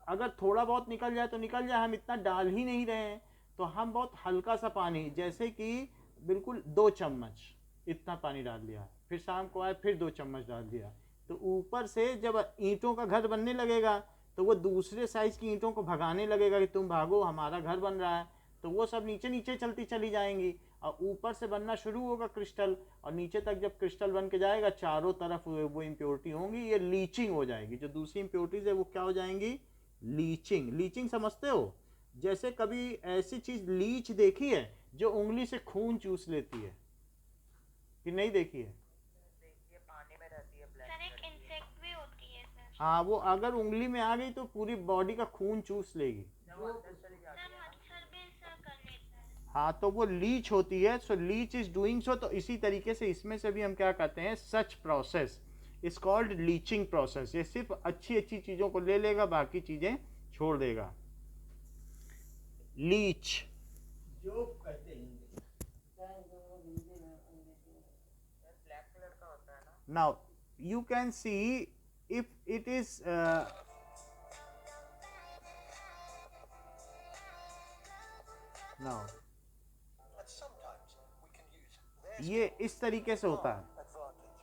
अगर थोड़ा बहुत निकल जाए तो निकल जाए, हम इतना डाल ही नहीं रहे हैं, तो हम बहुत हल्का सा पानी, जैसे कि बिल्कुल 2 चम्मच इतना पानी डाल दिया, फिर शाम को आए फिर 2 चम्मच डाल दिया। तो ऊपर से जब ईंटों का घर बनने लगेगा तो वो दूसरे साइज की ईंटों को भगाने लगेगा कि तुम भागो, हमारा घर बन रहा है। तो वो सब नीचे नीचे चलती चली जाएंगी और ऊपर से बनना शुरू होगा क्रिस्टल, और नीचे तक जब क्रिस्टल बन के जाएगा चारों तरफ वो इम्प्योरिटी होंगी, ये लीचिंग हो जाएगी। जो दूसरी इम्प्योरिटीज है वो क्या हो जाएंगी? लीचिंग। लीचिंग समझते हो? जैसे कभी ऐसी चीज लीच देखी है जो उंगली से खून चूस लेती है कि नहीं देखी है?
देखिए पानी में रहती है ब्लैक
सर एक
कलर की।
इंसेक्ट भी होती है सर।
हाँ, वो अगर उंगली में आ गई तो पूरी बॉडी का खून चूस लेगी।
जब वो अंदर चली जाती
सर
है ना।
मच्छर भी ऐसा कर लेता है।
हाँ, तो वो लीच होती है। सो लीच इज डूइंग सो। तो इसी तरीके से इसमें से भी हम क्या कहते हैं? सच process is called leaching process. ये सिर्फ अच्छी अच्छी चीजों को ले लेगा, बाकी चीजें छोड़ देगा। लीच जो कहते हैं
ब्लैक कलर का होता है ना।
now you can see if it is now
And sometimes we can use their
ये इस तरीके से होता है।
advantage.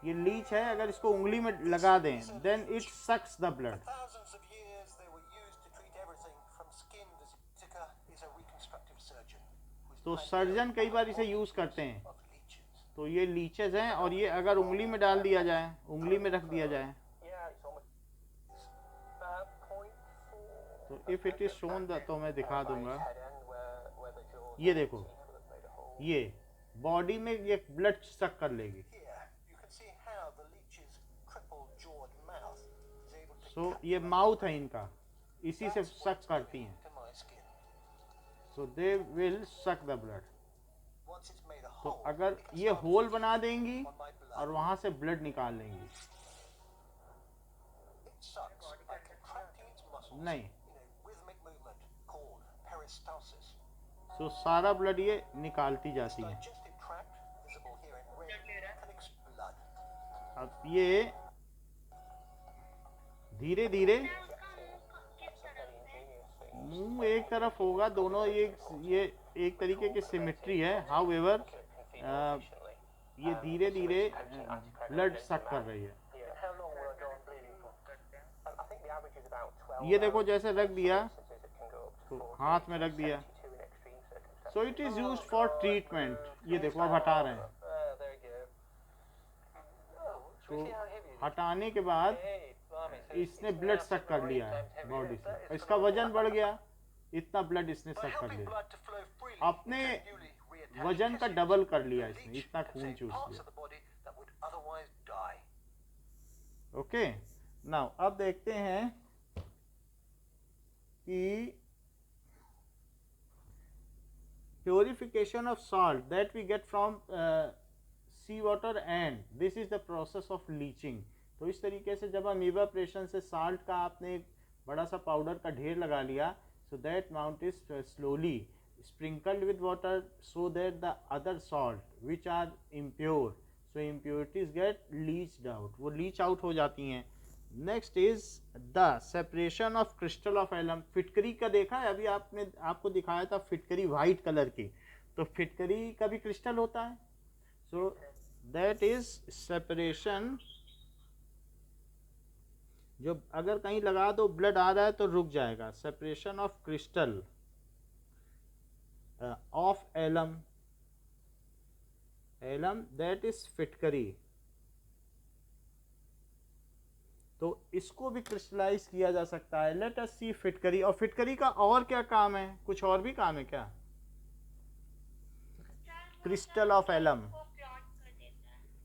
ये लीच है, अगर इसको उंगली में लगा दें then it sucks the blood.
For thousands of years, they were used to treat everything from skin disease. Zika is a reconstructive surgeon who is
तो
pioneering
सर्जन कई बार इसे यूज करते हैं।
of leeches.
तो ये लीचेस हैं, और ये अगर उंगली में डाल दिया जाए, उंगली में रख दिया जाए,
Yeah, it's almost about 0.4.
तो इफ इट इज शोन तो मैं दिखा दूंगा।
Head end where the jaws
ये देखो,
made a hole.
ये बॉडी में ये ब्लड सक कर लेगी।
Here, you can see how the leech's crippled-jawed mouth is able to
so
capture
ये माउथ है इनका, इसी से सक करती हैं।
to my skin.
So they will suck the blood.
Once it's made a
तो
hole,
अगर
it can
ये
start
होल
feeding
बना देंगी
on my blood.
और वहां से ब्लड निकाल लेंगी।
It sucks by contracting its muscles
नहीं,
in a rhythmic movement called peristalsis.
सो सारा ब्लड ये निकालती जाती हैं।
Digestive tract, visible here in red, collects blood.
अब ये धीरे धीरे
किस तरफ से?
मुंह एक तरफ होगा, दोनों ये एक तरीके की सिमेट्री है। हाउ एवर ये धीरे धीरे ब्लड सक कर रही है।
How long will I go on bleeding for? I think the average is about 12
ये देखो जैसे रख दिया
instances. It can go up to
तो हाथ में रख दिया।
42 in extreme circumstances.
So it is use for treatment. ये देखो अब हटा रहे हैं,
There you go. Oh, should we see how heavy it is?
हटाने के बाद
Hey, blimey, so
इसने
it's
ब्लड
now
सक कर
7 or 8
लिया है
times heavier.
बॉडी
That
से,
is
इसका
phenomenal.
वजन बढ़ गया, इतना ब्लड इसने
By
सक कर
helping
लिया,
blood to flow freely
अपने
into newly reattached
वजन का
tissues,
डबल कर लिया
the
इसने,
leech
इतना
can
खून
save
चूस
parts
लिया।
of the body that would otherwise die.
Okay, now अब देखते हैं कि purification of salt that we get from sea water, and this is the process of leaching. तो इस तरीके से जब हम इवेपोरेशन से साल्ट का आपने एक बड़ा सा पाउडर का ढेर लगा लिया, so that amount is slowly sprinkled with water so that the other salt which are impure, so impurities get leached out, वो leach out हो जाती हैं। Next is the separation of crystal of alum. फिटकरी का देखा है अभी आपको दिखाया था, फिटकरी वाइट कलर की, तो फिटकरी का भी क्रिस्टल होता है। So that is separation. जो अगर कहीं लगा दो ब्लड आ रहा है तो रुक जाएगा। Separation of crystal of alum, that is फिटकरी। तो इसको भी क्रिस्टलाइज किया जा सकता है। लेट अस सी फिटकरी। और फिटकरी का और क्या काम है? कुछ और भी काम है क्या? क्रिस्टल ऑफ एलम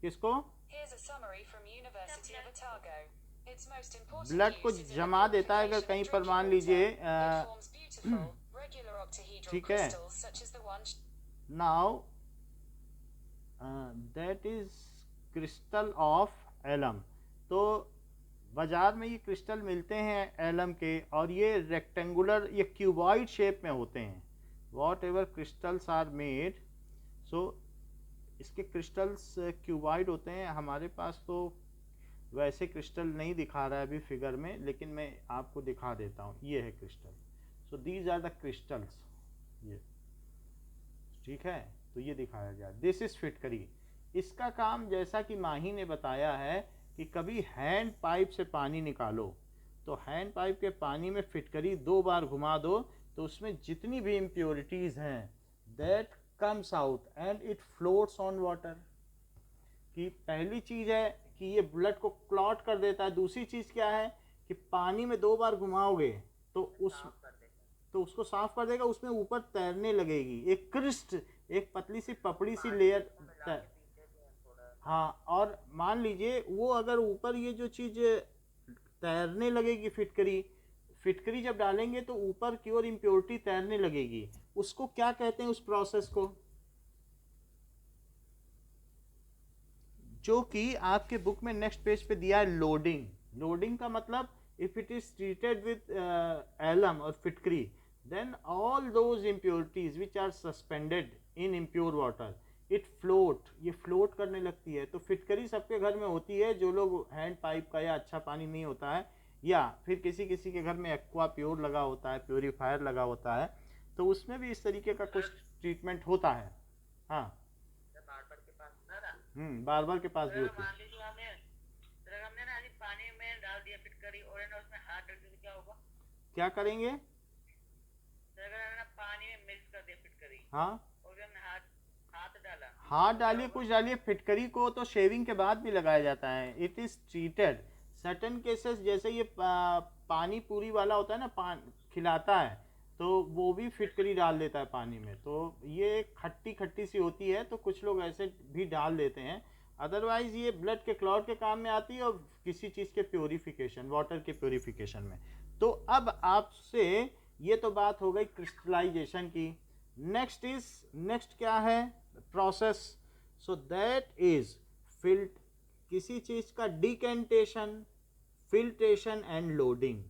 किसको?
Here's a summary from University of Otago. Its most important
blood को
use is in the
जमा देता है। अगर
purification
कहीं
of
पर मान
drinking
लीजिए
water. It forms beautiful, regular octahedral
ठीक है।
crystals such as the one
now that is crystal of alum. तो बाजार में ये क्रिस्टल मिलते हैं एलम के, और ये रेक्टेंगुलर, ये क्यूबॉइड शेप में होते हैं। Whatever crystals are made, so इसके क्रिस्टल्स क्यूबॉइड होते हैं। हमारे पास तो वैसे क्रिस्टल नहीं दिखा रहा है अभी फिगर में, लेकिन मैं आपको दिखा देता हूँ। ये है crystal. So these are the crystals, ये ठीक है। तो ये दिखाया गया, दिस इज फिटकरी। इसका काम जैसा कि माही ने बताया है कि कभी हैंड पाइप से पानी निकालो, तो हैंड पाइप के पानी में फिटकरी 2 बार घुमा दो, तो उसमें जितनी भी इम्प्योरिटीज हैं that comes out and it floats on water. कि पहली चीज है कि ये ब्लड को क्लॉट कर देता है। दूसरी चीज क्या है कि पानी में 2 बार घुमाओगे तो उसको साफ कर देगा, उसमें ऊपर तैरने लगेगी एक क्रिस्ट, एक पतली सी पपड़ी सी लेयर। हाँ, और मान लीजिए वो अगर ऊपर ये जो चीज तैरने लगेगी, फिटकरी जब डालेंगे तो ऊपर की ओर इम्प्योरिटी तैरने लगेगी। उसको क्या कहते हैं, उस प्रोसेस को? जो कि आपके बुक में नेक्स्ट पेज पे दिया है, लोडिंग। लोडिंग का मतलब if it is treated with alum और फिटकरी, then all those impurities which are suspended in impure water it float, ये फ्लोट करने लगती है। तो फिटकरी सबके घर में होती है, जो लोग हैंड पाइप का या अच्छा पानी नहीं होता है, या फिर किसी किसी के घर में एक्वा प्योर लगा होता है, प्योरीफायर लगा होता है, तो उसमें भी इस तरीके का कुछ ट्रीटमेंट होता है। हाँ,
बार्बर के पास ना ना
बार्बर के पास भी
अगर
होती है।
मान लीजिए हमने ना अभी पानी में डाल दिया फिटकरी और है ना उसमें हाथ डाल दिया तो क्या होगा?
क्या करेंगे?
अगर हमने पानी में मिक्स कर दिया फिटकरी
हाँ,
और हमने हाथ डाला,
हाथ डालिए, कुछ डालिए। फिटकरी को तो शेविंग के बाद भी लगाया जाता है। It is treated certain cases, जैसे ये पानी पूरी वाला होता है ना, खिलाता है, तो वो भी फिटकरी डाल देता है पानी में। तो ये खट्टी खट्टी सी होती है, तो कुछ लोग ऐसे भी डाल देते हैं। अदरवाइज ये ब्लड के क्लॉट के काम में आती है, और किसी चीज़ के प्योरीफिकेशन, वाटर के प्योरीफिकेशन में। तो अब आपसे ये तो बात हो गई क्रिस्टलाइजेशन की। नेक्स्ट क्या है प्रोसेस? सो दैट इज किसी चीज का decantation, filtration and loading.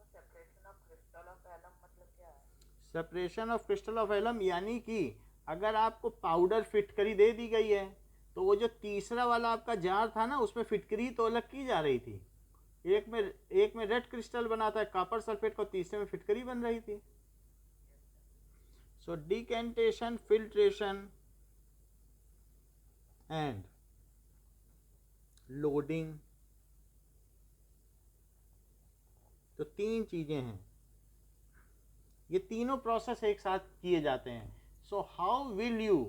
Separation of crystal of alum मतलब क्या है?
Separation of crystal of alum यानी कि अगर आपको पाउडर फिटकरी दे दी गई है, तो वो जो तीसरा वाला आपका जार था ना, उसमें फिटकरी तो अलग की जा रही थी। एक में रेड क्रिस्टल बना था कॉपर सल्फेट का, तीसरे में फिटकरी बन रही थी। सो डिकेंटेशन, फिल्ट्रेशन एंड लोडिंग, तो 3 चीजें हैं। ये तीनों प्रोसेस एक साथ किए जाते हैं। सो हाउ विल यू,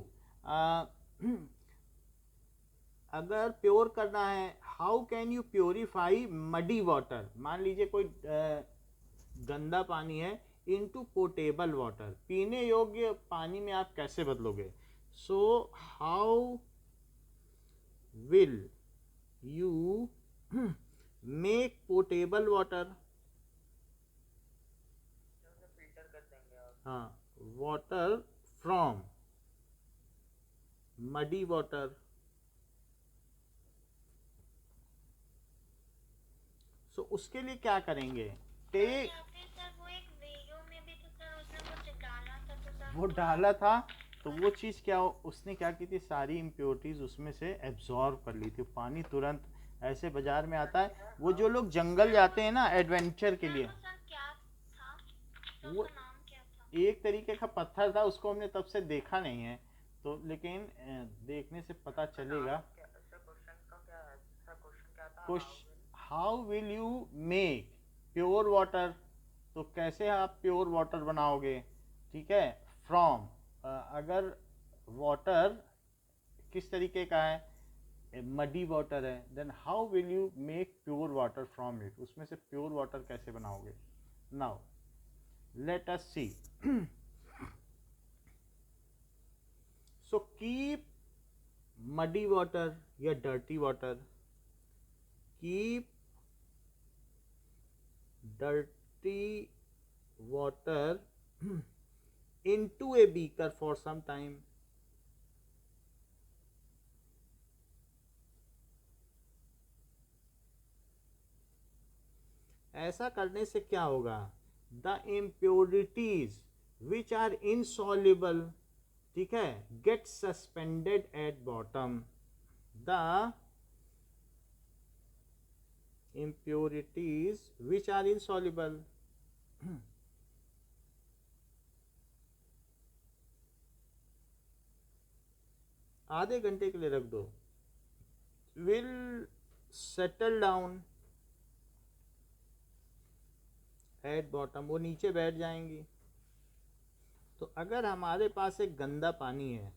अगर प्योर करना है, how can you purify muddy water? मान लीजिए कोई गंदा पानी है इनटू पोटेबल वाटर, पीने योग्य पानी में आप कैसे बदलोगे? So how will you make potable water?
Filter कर देंगे और
हाँ, water from muddy water. So उसके लिए क्या करेंगे? टेक,
या फिर सर वो एक वीडियो में भी तो सर उसने कुछ डाला था, तो सर
वो डाला था, तो वो चीज़ क्या उसने क्या की थी, सारी इम्प्योरिटीज उसमें से एब्जॉर्ब कर ली थी। पानी तुरंत ऐसे बाजार में आता है। वो जो लोग जंगल जाते हैं ना एडवेंचर के लिए,
वो सर क्या था, तो
वो
उसका नाम क्या था?
एक तरीके का पत्थर था, उसको हमने तब से देखा नहीं है, तो लेकिन देखने से पता चलेगा।
क्वेश्चन का क्या है? क्वेश्चन क्या था?
How will you make pure water? तो कैसे आप प्योर वाटर बनाओगे? ठीक है, फ्रॉम, अगर वाटर किस तरीके का है, मडी वाटर है, then how will you make pure water from it, उसमें से प्योर वाटर कैसे बनाओगे? Now let us see. So keep muddy water या dirty water, keep dirty water into a beaker for some time. ऐसा करने से क्या होगा? The impurities which are insoluble, ठीक है, get suspended at bottom. The impurities which are insoluble आधे घंटे के लिए रख दो, will settle down at bottom, वो नीचे बैठ जाएंगी. तो अगर हमारे पास एक गंदा पानी है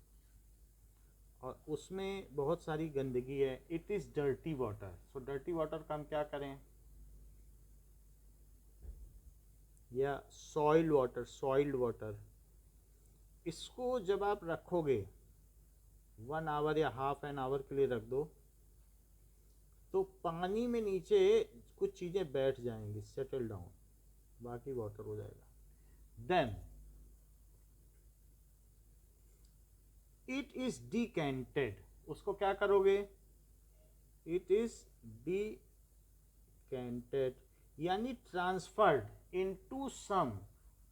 और उसमें बहुत सारी गंदगी है, it is dirty water. So dirty water का हम क्या करें? या सॉइल्ड वाटर, इसको जब आप रखोगे 1 आवर या हाफ एन आवर के लिए रख दो, तो पानी में नीचे कुछ चीज़ें बैठ जाएंगी, सेटल डाउन, बाकी वाटर हो जाएगा. देन इट इज डिकेंटेड, उसको क्या करोगे? इट इज डिकेंटेड यानी transferred into some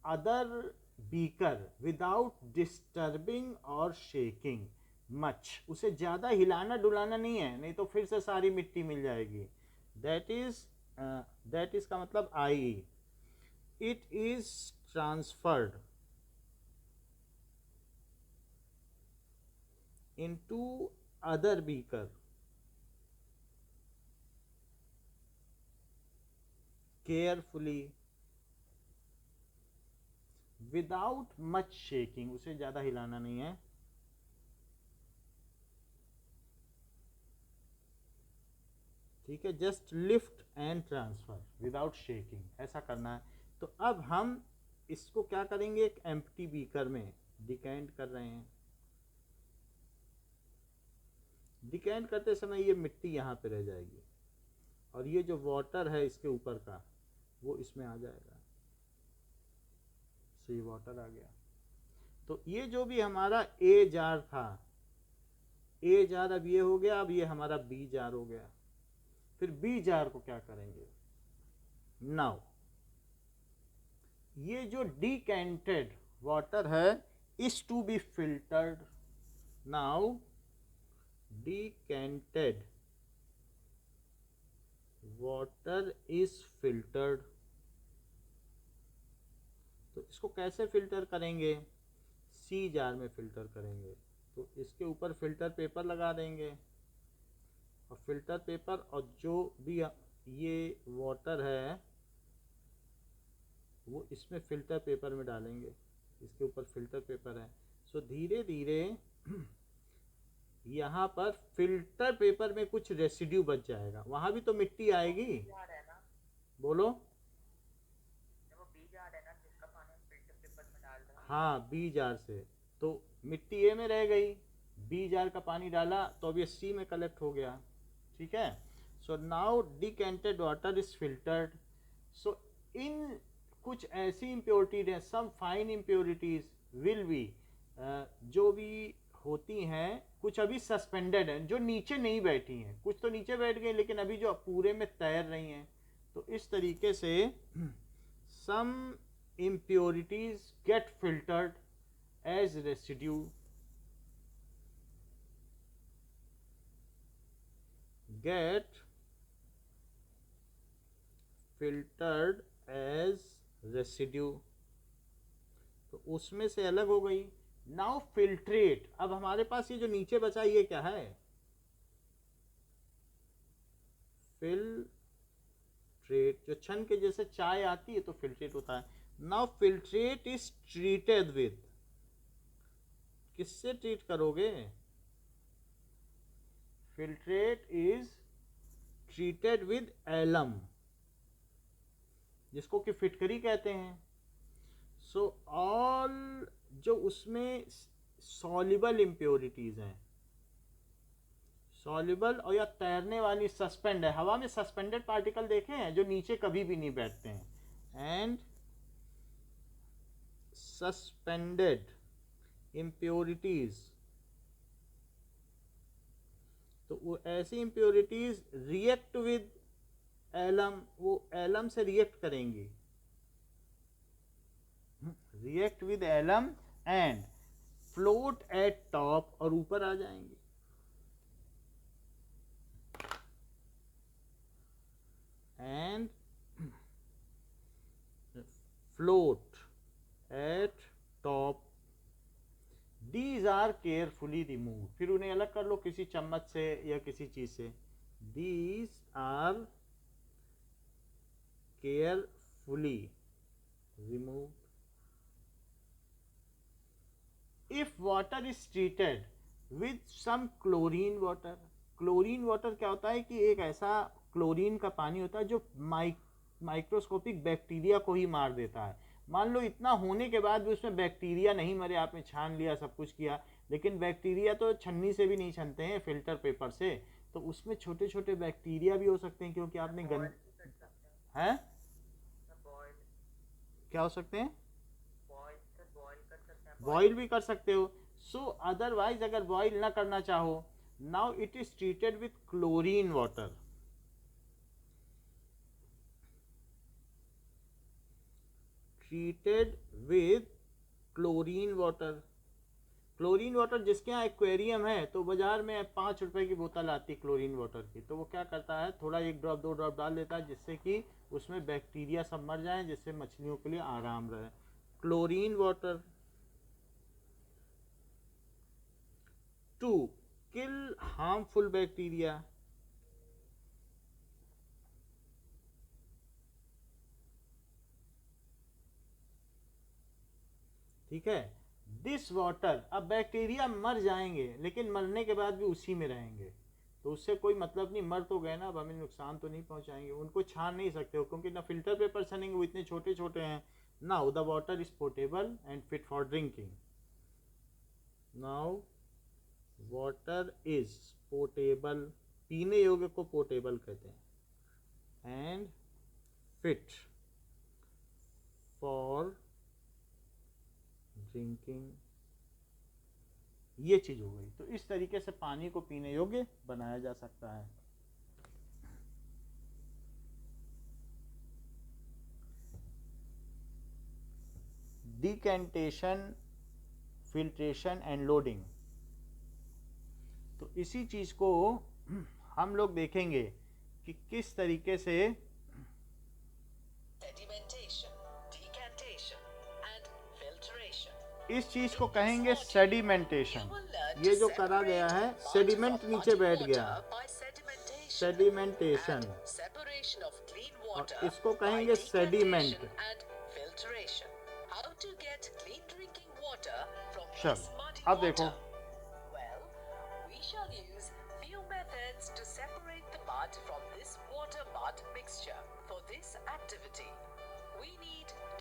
other beaker without disturbing और शेकिंग मच. उसे ज़्यादा हिलाना डुलाना नहीं है, नहीं तो फिर से सारी मिट्टी मिल जाएगी. दैट इज का मतलब आई. It is transferred into other beaker carefully without much shaking, उसे ज़्यादा हिलाना नहीं है. ठीक है, just lift and transfer without shaking, ऐसा करना है. तो अब हम इसको क्या करेंगे? एक एम्प्टी बीकर में डिकेंट कर रहे हैं. डिकेंट करते समय ये मिट्टी यहाँ पे रह जाएगी और ये जो वाटर है इसके ऊपर का वो इसमें आ जाएगा. सो ये वाटर आ गया. तो ये जो भी हमारा ए जार था, ए जार अब ये हो गया, अब ये हमारा बी जार हो गया. फिर बी जार को क्या करेंगे? नाउ ये जो डिकेंटेड वाटर है is to be filtered. Now decanted water is filtered. तो इसको कैसे फिल्टर करेंगे? सी जार में फिल्टर करेंगे. तो इसके ऊपर फिल्टर पेपर लगा देंगे और फिल्टर पेपर और जो भी ये वाटर है वो इसमें फिल्टर पेपर में डालेंगे. इसके ऊपर फिल्टर पेपर है. सो धीरे धीरे यहाँ पर फिल्टर पेपर में कुछ रेसिड्यू बच जाएगा. वहाँ भी तो मिट्टी आएगी.
जार है ना,
बोलो.
जब वो बी जार है ना जिसका पानी हम फिल्टर पेपर में डाल रहे हैं.
हाँ, बी जार से तो मिट्टी ए में रह गई, बी जार का पानी डाला तो अब ये सी में कलेक्ट हो गया. ठीक है. So now decanted water is filtered. So इन कुछ ऐसी इम्प्योरिटीज हैं, some fine impurities will be, जो भी होती हैं, कुछ अभी सस्पेंडेड हैं, जो नीचे नहीं बैठी हैं. कुछ तो नीचे बैठ गई लेकिन अभी जो पूरे में तैर रही हैं. तो इस तरीके से सम impurities get filtered as residue, get filtered as residue. तो उसमें से अलग हो गई. Now filtrate. अब हमारे पास ये जो नीचे बचा ये क्या है? फिल्ट्रेट. जो छन के जैसे चाय आती है तो फिल्ट्रेट होता है. Now filtrate is treated with, किससे ट्रीट करोगे? Filtrate is treated with alum, जिसको कि फिटकरी कहते हैं। सो ऑल जो उसमें सॉल्युबल इम्प्योरिटीज हैं, सॉल्युबल और या तैरने वाली, सस्पेंड है, हवा में सस्पेंडेड पार्टिकल देखे हैं जो नीचे कभी भी नहीं बैठते हैं, एंड सस्पेंडेड इम्प्योरिटीज। तो वो ऐसी इम्प्योरिटीज रिएक्ट विद एलम, वो एलम से रिएक्ट करेंगी, react with alum and float at top, और ऊपर आ जाएंगी। And float at top, these are carefully remove. फिर उन्हें अलग कर लो किसी चम्मच से या किसी चीज से। These are carefully remove. If water is treated with some chlorine water, chlorine water क्या होता है कि एक ऐसा क्लोरीन का पानी होता है जो माइक्रोस्कोपिक बैक्टीरिया को ही मार देता है। मान लो इतना होने के बाद भी उसमें बैक्टीरिया नहीं मरे, आपने छान लिया, सब कुछ किया, लेकिन बैक्टीरिया तो छन्नी से भी नहीं छनते हैं, फिल्टर पेपर से, तो उसमें छोटे छोटे बैक्टीरिया भी हो सकते हैं, क्योंकि आपने हैं क्या हो सकते हैं, बॉईल भी कर सकते हो। सो अदरवाइज अगर बॉईल ना करना चाहो, now it is treated with chlorine water. Treated with chlorine water. Chlorine water जिसके यहाँ एक्वेरियम है, तो बाजार में 5 रुपए की बोतल आती है क्लोरीन वाटर की, तो वो क्या करता है, थोड़ा 1 ड्रॉप 2 ड्रॉप डाल देता है, जिससे कि उसमें बैक्टीरिया सब मर जाए, जिससे मछलियों के लिए आराम रहे। Chlorine water to kill harmful bacteria. ठीक है, दिस वाटर, अब बैक्टीरिया मर जाएंगे लेकिन मरने के बाद भी उसी में रहेंगे, तो उससे कोई मतलब नहीं, मर तो गए ना, अब हमें नुकसान तो नहीं पहुंचाएंगे, उनको छान नहीं सकते हो क्योंकि ना फिल्टर पेपर छनेंगे, वो इतने छोटे छोटे हैं। Now the water is portable and fit for drinking. Now water is portable, पीने योग्य को पोर्टेबल कहते हैं, एंड फिट फॉर ड्रिंकिंग। ये चीज हो गई। तो इस तरीके से पानी को पीने योग्य बनाया जा सकता है। Decantation, filtration and loading. तो इसी चीज को हम लोग देखेंगे कि किस तरीके से इस चीज को कहेंगे सेडिमेंटेशन। ये जो करा गया है, सेडिमेंट नीचे बैठ गया, सेडिमेंटेशन, और इसको कहेंगे सेडिमेंट। चल अब देखो,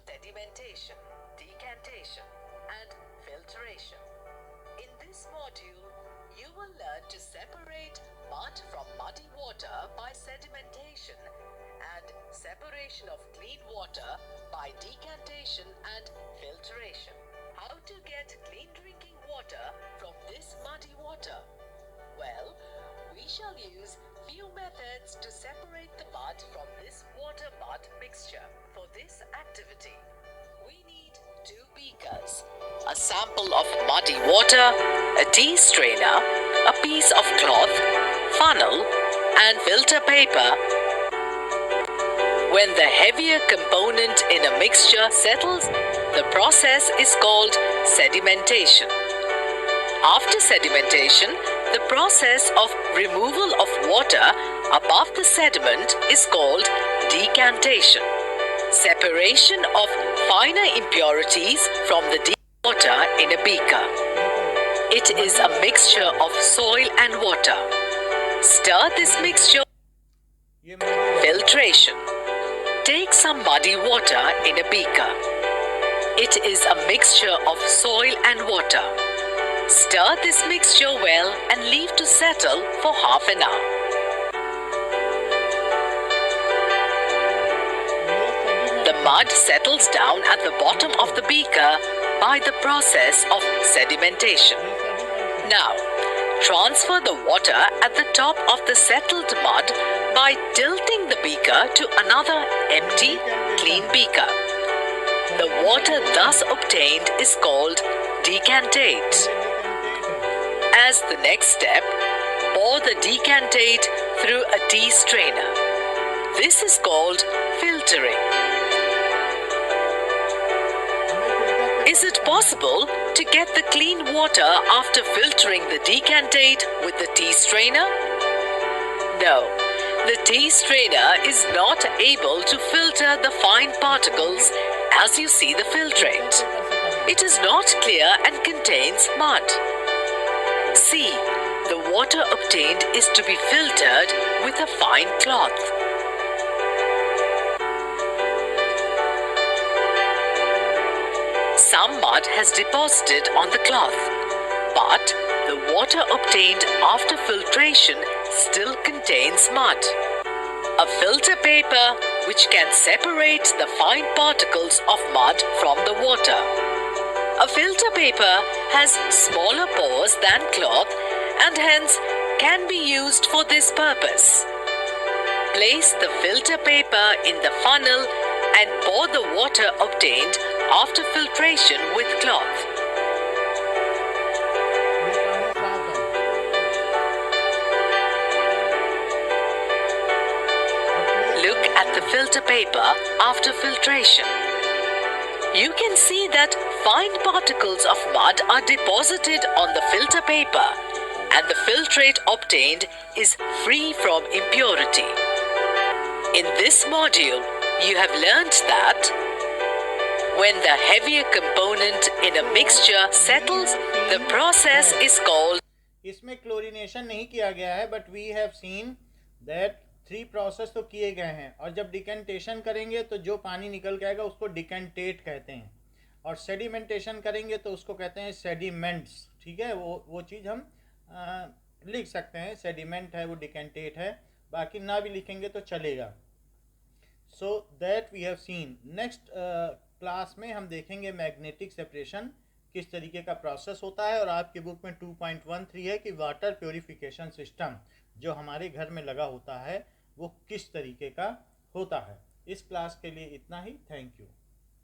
sedimentation, decantation, and filtration. In this module, you will learn to separate mud from muddy water by sedimentation and separation of clean water by decantation and filtration. How to get clean drinking water from this muddy water? Well, we shall use few methods to separate the mud from this water-mud mixture. For this activity, we need 2 beakers, a sample of muddy water, a tea strainer, a piece of cloth, funnel, and filter paper. When the heavier component in a mixture settles, the process is called sedimentation. After sedimentation, the process of removal of water above the sediment is called decantation. Separation of finer impurities from the deep water in a beaker. It is a mixture of soil and water. Stir this mixture.
ये muddy
Filtration. Take some muddy water in a beaker. It is a mixture of soil and water. Stir this mixture well and leave to settle for half an hour. The mud settles down at the bottom of the beaker by the process of sedimentation. Now, transfer the water at the top of the settled mud by tilting the beaker to another empty, clean beaker. The water thus obtained is called decantate. As the next step, pour the decantate through a tea strainer. This is called filtering. Is it possible to get the clean water after filtering the decantate with the tea strainer? No, the tea strainer is not able to filter the fine particles as you see the filtrate. It is not clear and contains mud. See, the water obtained is to be filtered with a fine cloth. Some mud has deposited on the cloth, but the water obtained after filtration still contains mud. A filter paper which can separate the fine particles of mud from the water. A filter paper has smaller pores than cloth and hence can be used for this purpose. Place the filter paper in the funnel and pour the water obtained after filtration with cloth. Look at the filter paper after filtration. You can see that fine particles of mud are deposited on the filter paper and the filtrate obtained is free from impurity. In this module, you have learnt that when the heavier component in a mixture settles, the process is called.
इसमें क्लोरीनेशन नहीं किया गया है, but we have seen that 3 process तो किए गए हैं, और जब डिकेंटेशन करेंगे तो जो पानी निकल के आएगा उसको डिकेंटेट कहते हैं, और सेडिमेंटेशन करेंगे तो उसको कहते हैं सेडिमेंट्स. ठीक है, वो चीज़ हम लिख सकते हैं. सेडिमेंट है वो डिकेंटेट है, बाकी ना भी लिखेंगे तो चलेगा. So that we have seen. Next class में हम देखेंगे मैग्नेटिक सेपरेशन किस तरीके का प्रोसेस होता है, और आपकी बुक में 2.13 है कि वाटर प्योरीफिकेशन सिस्टम जो हमारे घर में लगा होता है वो किस तरीके का होता है. इस क्लास के लिए इतना ही. Thank you.